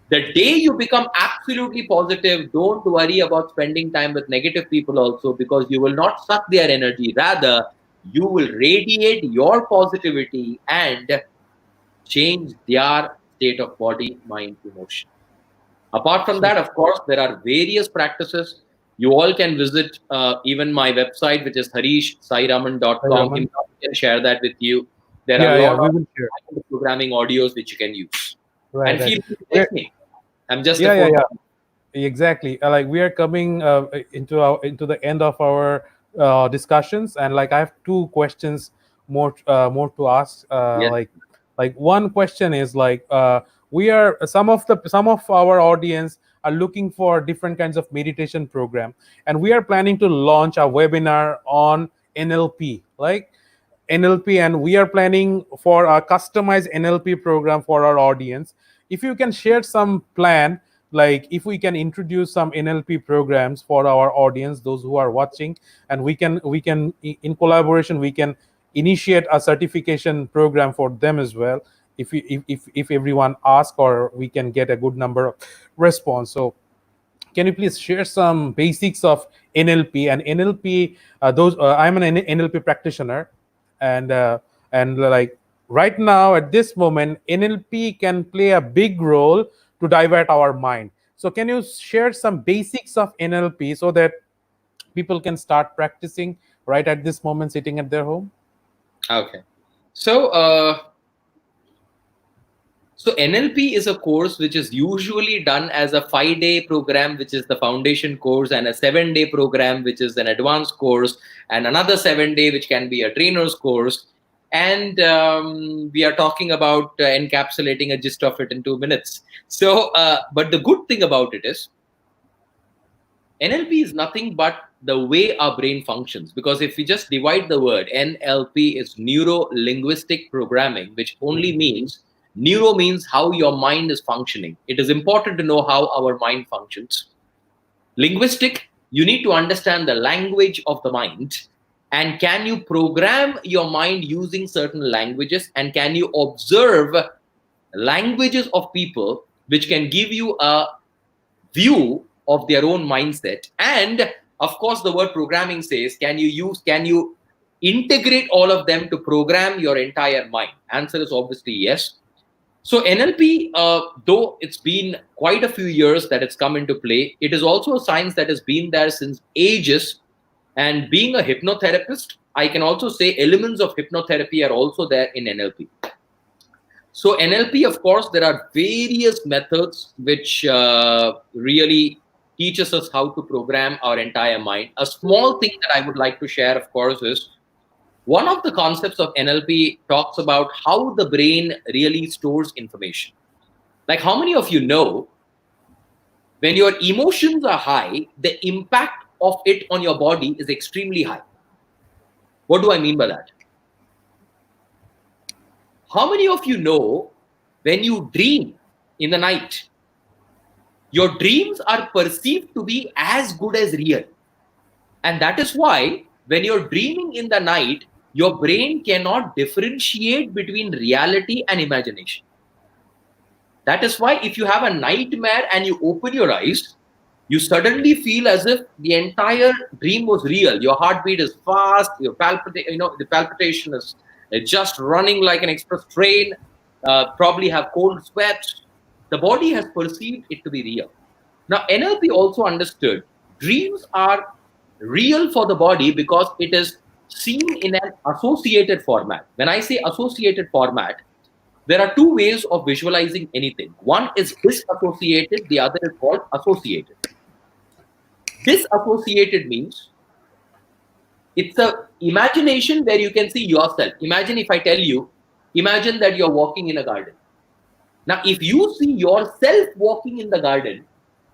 The day you become absolutely positive, don't worry about spending time with negative people also, because you will not suck their energy. Rather, you will radiate your positivity and change their state of body, mind, emotion. Apart from that, of course, there are various practices. You all can visit even my website, which is harishsairaman.com. Raman. I can share that with you. There are Yeah, a yeah, lot we of will share. programming audios which you can use. Right, And right. feel free to We're, text me. I'm just a yeah, yeah, phone call. yeah. Exactly. Like we are coming into the end of our discussions, and like I have two questions more to ask. Yes. Like one question is like we are some of our audience are looking for different kinds of meditation program, and we are planning to launch a webinar on NLP. Like NLP, and we are planning for a customized NLP program for our audience. If you can share some plan, like if we can introduce some NLP programs for our audience, those who are watching, and in collaboration we can initiate a certification program for them as well. If everyone asks, or we can get a good number of response. So can you please share some basics of NLP and NLP? Those I'm an NLP practitioner, and like right now at this moment, NLP can play a big role to divert our mind. So can you share some basics of NLP so that people can start practicing right at this moment, sitting at their home? Okay. So, so NLP is a course which is usually done as a 5-day program, which is the foundation course, and a 7-day program, which is an advanced course, and another 7-day, which can be a trainer's course. And we are talking about encapsulating a gist of it in 2 minutes. So, but the good thing about it is NLP is nothing but the way our brain functions. Because if we just divide the word, NLP is neuro linguistic programming, which only means neuro means how your mind is functioning. It is important to know how our mind functions. Linguistic, you need to understand the language of the mind. And can you program your mind using certain languages? And can you observe languages of people which can give you a view of their own mindset? And of course, the word programming says, can you integrate all of them to program your entire mind? Answer is obviously yes. So NLP, though it's been quite a few years that it's come into play, it is also a science that has been there since ages. And being a hypnotherapist, I can also say elements of hypnotherapy are also there in NLP. So NLP, of course, there are various methods which really teaches us how to program our entire mind. A small thing that I would like to share, of course, is one of the concepts of NLP talks about how the brain really stores information. Like, how many of you know when your emotions are high, the impact of it on your body is extremely high? What do I mean by that? How many of you know when you dream in the night, your dreams are perceived to be as good as real. And that is why when you're dreaming in the night, your brain cannot differentiate between reality and imagination. That is why if you have a nightmare and you open your eyes, you suddenly feel as if the entire dream was real. Your heartbeat is fast, the palpitation is just running like an express train, probably have cold sweats. The body has perceived it to be real. Now, NLP also understood dreams are real for the body because it is seen in an associated format. When I say associated format, there are two ways of visualizing anything. One is disassociated, the other is called associated. Disassociated means it's a imagination where you can see yourself. Imagine if I tell you, imagine that you're walking in a garden. Now, if you see yourself walking in the garden,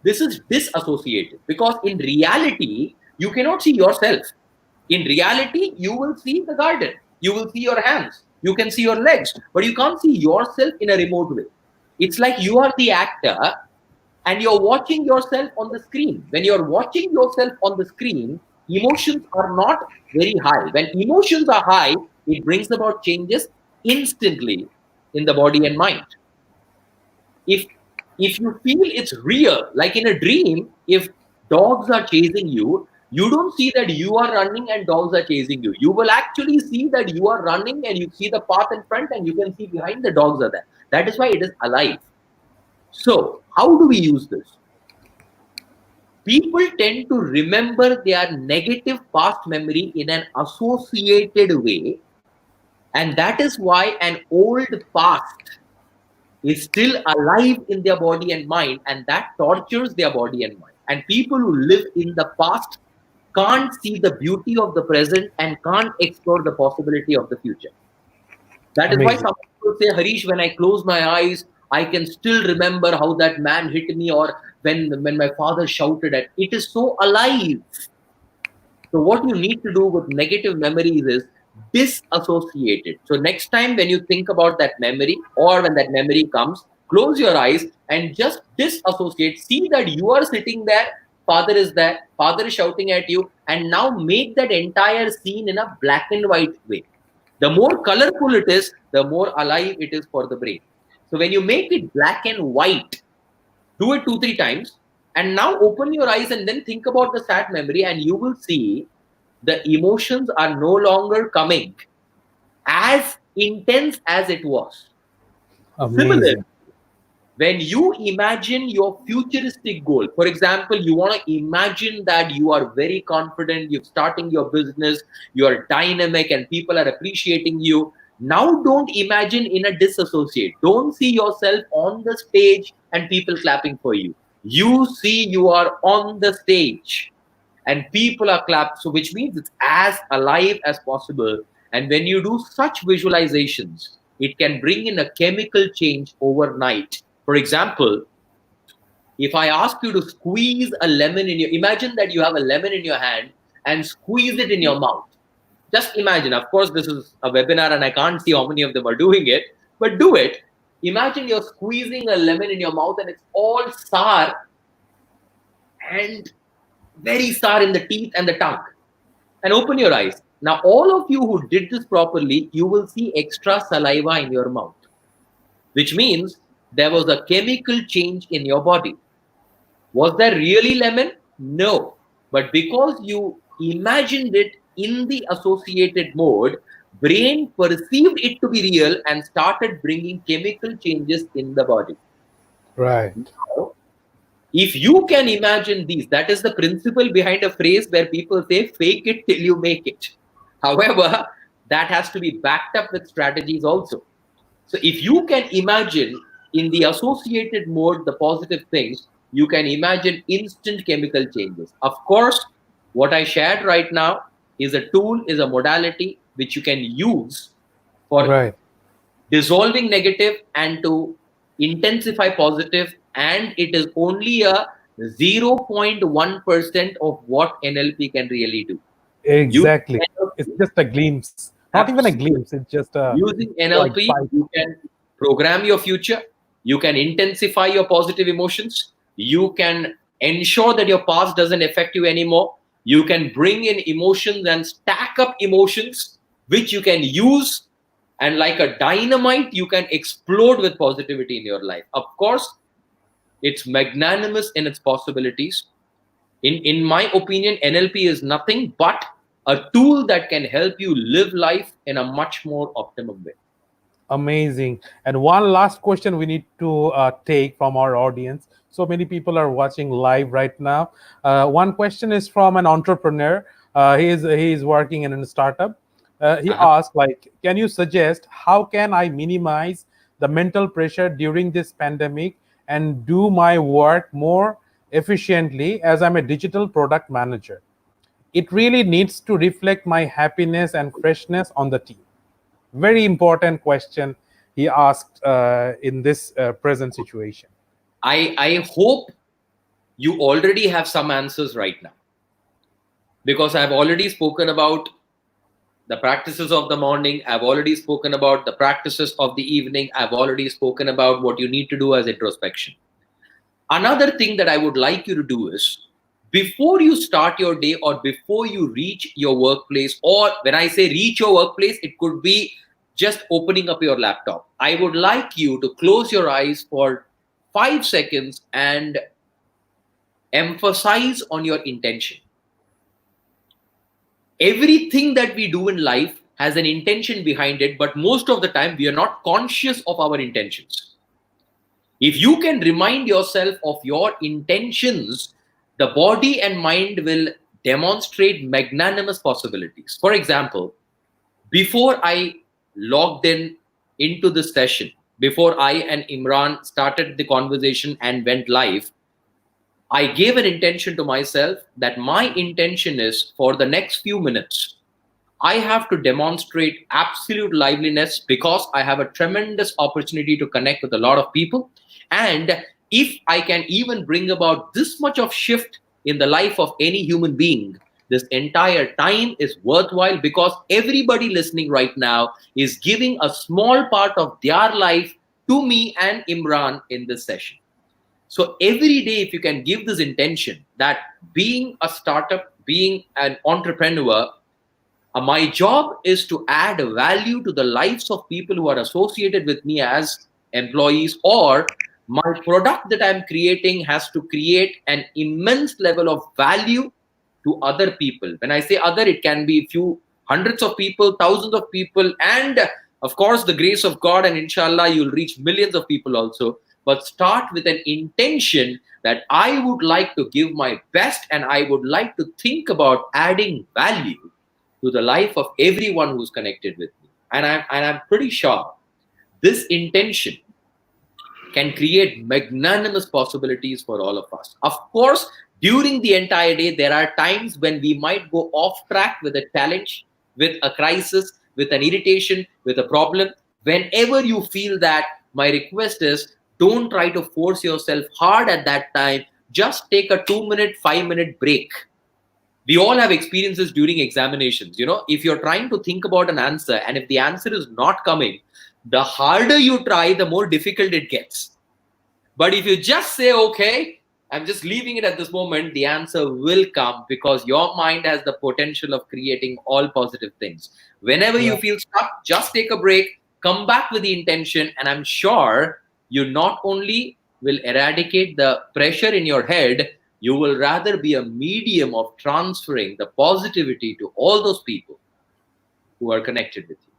this is disassociated because in reality, you cannot see yourself. In reality, you will see the garden. You will see your hands. You can see your legs, but you can't see yourself in a remote way. It's like you are the actor and you're watching yourself on the screen. When you're watching yourself on the screen, emotions are not very high. When emotions are high, it brings about changes instantly in the body and mind. If if you feel it's real, like in a dream, if dogs are chasing you, you don't see that you are running and dogs are chasing you. You will actually see that you are running and you see the path in front and you can see behind the dogs are there. That is why it is alive. So how do we use this? People tend to remember their negative past memory in an associated way, and that is why an old past is still alive in their body and mind, and that tortures their body and mind. And people who live in the past can't see the beauty of the present and can't explore the possibility of the future. That is why Amazing. some people say, Harish, when I close my eyes, I can still remember how that man hit me, or when my father shouted at. It is so alive. So what you need to do with negative memories is disassociate it. So next time when you think about that memory or when that memory comes, close your eyes and just disassociate. See that you are sitting there, father is shouting at you, and now make that entire scene in a black and white way. The more colorful it is, the more alive it is for the brain. So when you make it black and white, do it 2 3 times, and now open your eyes and then think about the sad memory, and you will see the emotions are no longer coming as intense as it was. Similarly, Amazing. when you imagine your futuristic goal, for example, you want to imagine that you are very confident, you're starting your business, you are dynamic, and people are appreciating you. Now, don't imagine in a disassociate. Don't see yourself on the stage and people clapping for you. You see you are on the stage and people are clapped. So, which means it's as alive as possible. And when you do such visualizations, it can bring in a chemical change overnight. For example, if I ask you to squeeze a lemon in your, imagine that you have a lemon in your hand and squeeze it in your mouth. Just imagine. Of course, this is a webinar and I can't see how many of them are doing it, but do it. Imagine you're squeezing a lemon in your mouth and it's all sour and very sour in the teeth and the tongue. And open your eyes. Now, all of you who did this properly, you will see extra saliva in your mouth, which means there was a chemical change in your body. Was there really lemon? No. But because you imagined it in the associated mode, brain perceived it to be real and started bringing chemical changes in the body. Right. Now, if you can imagine these, that is the principle behind a phrase where people say, fake it till you make it. However, that has to be backed up with strategies also. So if you can imagine in the associated mode the positive things, you can imagine instant chemical changes. Of course, what I shared right now is a tool, is a modality which you can use for Right. dissolving negative and to intensify positive, and it is only a 0.1% of what NLP can really do. Using Exactly. It's NLP, just a glimpse. Not even a absolutely. glimpse. It's just a Using like NLP, five. you can program your future. You can intensify your positive emotions. You can ensure that your past doesn't affect you anymore. You can bring in emotions and stack up emotions, which you can use. And like a dynamite, you can explode with positivity in your life. Of course, it's magnanimous in its possibilities. In my opinion, NLP is nothing but a tool that can help you live life in a much more optimum way. Amazing. And one last question we need to take from our audience. So many people are watching live right now. One question is from an entrepreneur. He is working in a startup. He Uh-huh. asked, like, can you suggest how can I minimize the mental pressure during this pandemic and do my work more efficiently as I'm a digital product manager? It really needs to reflect my happiness and freshness on the team. Very important question he asked in this present situation. I hope you already have some answers right now, because I've already spoken about the practices of the morning. I've already spoken about the practices of the evening. I've already spoken about what you need to do as introspection. Another thing that I would like you to do is, before you start your day or before you reach your workplace, or when I say reach your workplace, it could be just opening up your laptop. I would like you to close your eyes for 5 seconds and emphasize on your intention. Everything that we do in life has an intention behind it, but most of the time we are not conscious of our intentions. If you can remind yourself of your intentions, the body and mind will demonstrate magnanimous possibilities. For example, before I logged in into this session, before I and Imran started the conversation and went live, I gave an intention to myself that my intention is, for the next few minutes, I have to demonstrate absolute liveliness, because I have a tremendous opportunity to connect with a lot of people. And if I can even bring about this much of shift in the life of any human being, this entire time is worthwhile, because everybody listening right now is giving a small part of their life to me and Imran in this session. So every day, if you can give this intention that being a startup, being an entrepreneur, my job is to add value to the lives of people who are associated with me as employees, or my product that I'm creating has to create an immense level of value to other people. When I say other, it can be a few hundreds of people, thousands of people, and of course, the grace of God, and inshallah, you'll reach millions of people also. But start with an intention that I would like to give my best, and I would like to think about adding value to the life of everyone who's connected with me. And I'm pretty sure this intention can create magnanimous possibilities for all of us. Of course, during the entire day, there are times when we might go off track with a challenge, with a crisis, with an irritation, with a problem. Whenever you feel that, my request is, don't try to force yourself hard at that time. Just take a 2 minute, 5 minute break. We all have experiences during examinations. If you're trying to think about an answer and if the answer is not coming, the harder you try, the more difficult it gets. But if you just say, okay, I'm just leaving it at this moment, the answer will come, because your mind has the potential of creating all positive things. Whenever you Yeah. feel stuck, just take a break, come back with the intention, and I'm sure you not only will eradicate the pressure in your head, you will rather be a medium of transferring the positivity to all those people who are connected with you.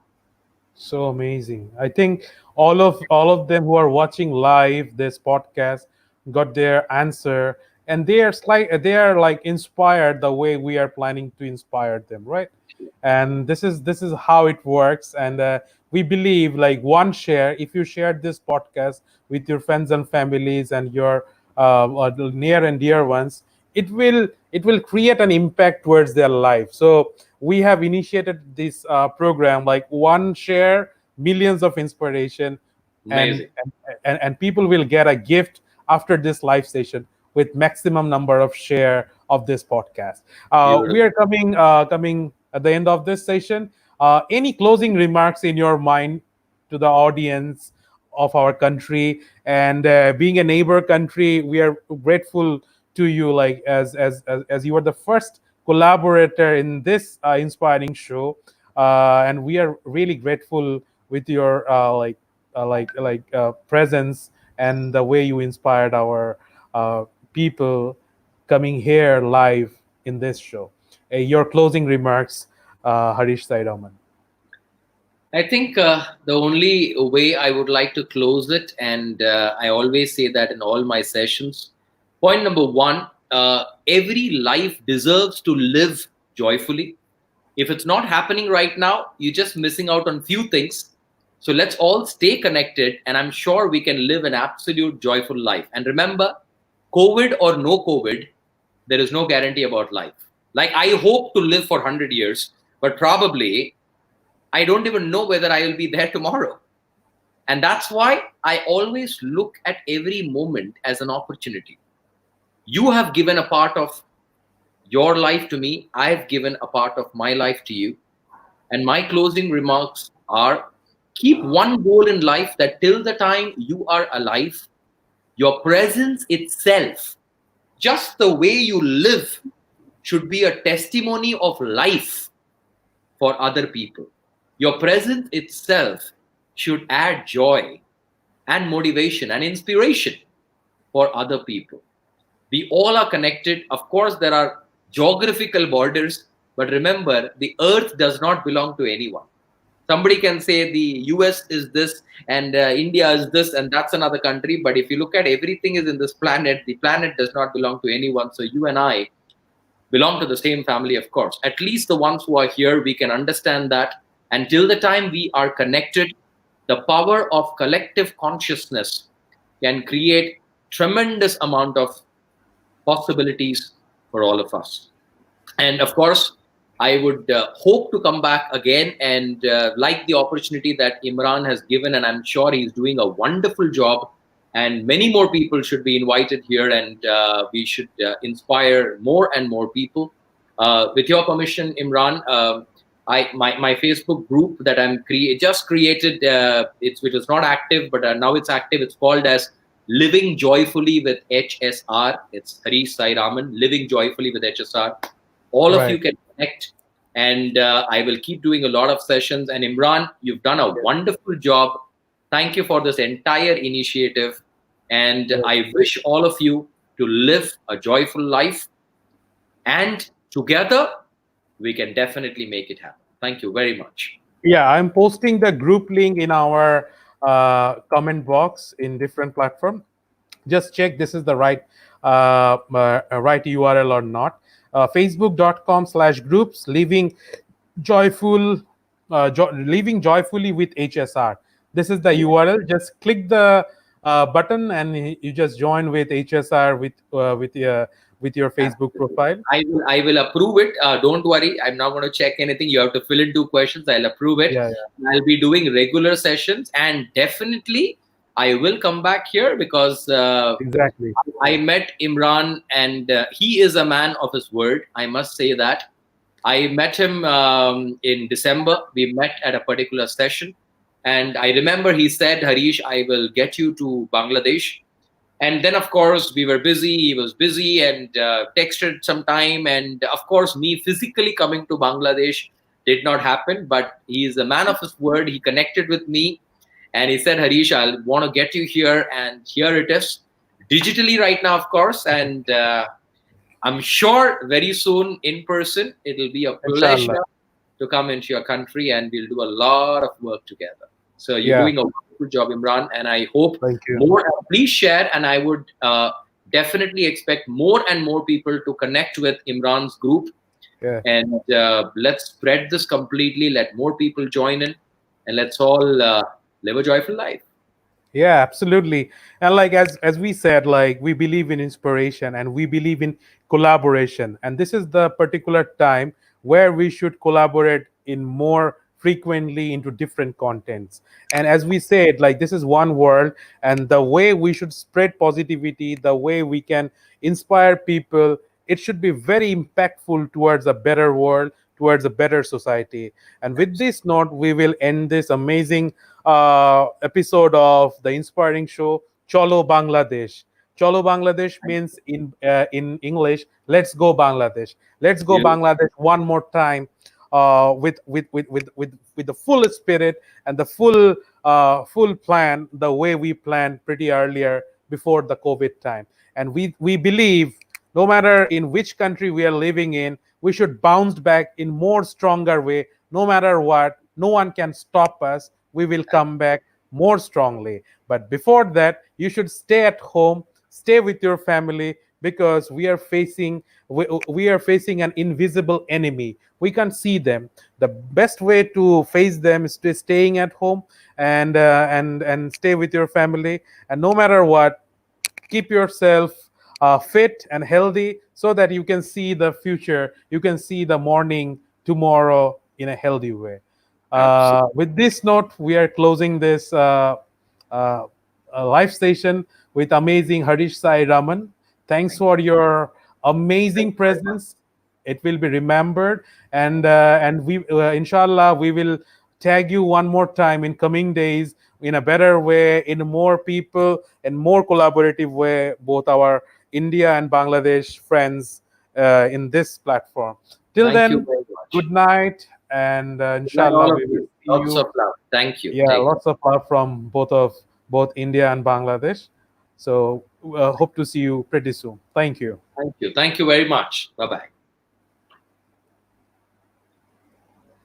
So amazing. I think all of them who are watching live this podcast got their answer, and they are like inspired the way we are planning to inspire them, right? And this is how it works. And we believe, like, one share, if you share this podcast with your friends and families and your near and dear ones, it will create an impact towards their life. So we have initiated this program, like one share, millions of inspiration. and, Amazing. and people will get a gift after this live session with maximum number of share of this podcast. We Beautiful. are coming at the end of this session. Any closing remarks in your mind to the audience, of our country, and being a neighbor country, we are grateful to you, like as you are the first collaborator in this inspiring show, and we are really grateful with your presence and the way you inspired our people coming here live in this show. Your closing remarks, Harish Sairaman. I think the only way I would like to close it, and I always say that in all my sessions, point number one, every life deserves to live joyfully. If it's not happening right now, you're just missing out on few things. So let's all stay connected, and I'm sure we can live an absolute joyful life. And remember, COVID or no COVID, there is no guarantee about life. Like, I hope to live for 100 years, but probably I don't even know whether I will be there tomorrow. And that's why I always look at every moment as an opportunity. You have given a part of your life to me, I've given a part of my life to you. And my closing remarks are, keep one goal in life, that till the time you are alive, your presence itself, just the way you live, should be a testimony of life for other people. Your presence itself should add joy and motivation and inspiration for other people. We all are connected. Of course, there are geographical borders, but remember, the earth does not belong to anyone. Somebody can say the US is this and India is this, and that's another country. But if you look at everything is in this planet, the planet does not belong to anyone. So you and I belong to the same family, of course. At least the ones who are here, we can understand that. Until the time we are connected, the power of collective consciousness can create tremendous amount of possibilities for all of us. And of course, I would hope to come back again, and like the opportunity that Imran has given, and I'm sure he's doing a wonderful job. And many more people should be invited here, and we should inspire more and more people. With your permission, Imran, my Facebook group that I'm just created, which was not active, but now it's active. It's called as Living Joyfully with HSR. It's Harrish Sairaman, Living Joyfully with HSR. All of you Right. can connect, and I will keep doing a lot of sessions. And Imran, you've done a wonderful job. Thank you for this entire initiative. And Right. I wish all of you to live a joyful life. And together, we can definitely make it happen. Thank you very much. Yeah, I'm posting the group link in our comment box in different platform. Just check this is the right URL or not. Facebook.com/groups living joyful living joyfully with HSR. This is the URL. Just click the button and you just join with HSR with your Facebook profile. I will approve it. Don't worry. I'm not going to check anything. You have to fill in 2 questions. I'll approve it. Yeah, I'll be doing regular sessions, and definitely I will come back here because exactly. I met Imran, and he is a man of his word. I must say that. I met him in December. We met at a particular session. And I remember he said, Harish, I will get you to Bangladesh. And then, of course, we were busy. He was busy, and texted some time. And of course, me physically coming to Bangladesh did not happen. But he is a man of his word. He connected with me, and he said, Harish, I want to get you here. And here it is, digitally right now, of course. And I'm sure very soon in person, it'll be a Inshallah. pleasure to come into your country, and we'll do a lot of work together. So you're Yeah. doing a wonderful job, Imran, and I hope Thank you. more. Please share, and I would definitely expect more and more people to connect with Imran's group, Yeah. and let's spread this completely. Let more people join in, and let's all live a joyful life. Yeah, absolutely. And like as we said, like we believe in inspiration and we believe in collaboration. And this is the particular time where we should collaborate in more frequently into different contents. And as we said, like this is one world, and the way we should spread positivity, the way we can inspire people, it should be very impactful towards a better world, towards a better society. And with this note, we will end this amazing episode of the inspiring show, Cholo Bangladesh. Cholo Bangladesh means in English, let's go Bangladesh. Let's go You. Bangladesh one more time, with the full spirit and the full plan, the way we planned pretty earlier before the COVID time. And we believe no matter in which country we are living in, we should bounce back in more stronger way. No matter what, no one can stop us. We will come back more strongly. But before that, you should stay at home, stay with your family, because we are facing an invisible enemy. We can't see them. The best way to face them is to staying at home, and stay with your family. And no matter what, keep yourself fit and healthy, so that you can see the future, you can see the morning tomorrow in a healthy way. Absolutely. With this note, we are closing this uh, live station with amazing Harish Sairaman. Thanks Thank you. for your Thank amazing you very much. presence. It will be remembered, and we inshallah we will tag you one more time in coming days in a better way, in more people, and more collaborative way, both our India and Bangladesh friends in this platform. Till Thank you then, very good much. night, and Good night, inshallah all of we will you. see Lots you. of love. Thank you. Yeah, Take care. lots of love from both India and Bangladesh. So hope to see you pretty soon. Thank you. Thank you. Thank you very much. Bye bye.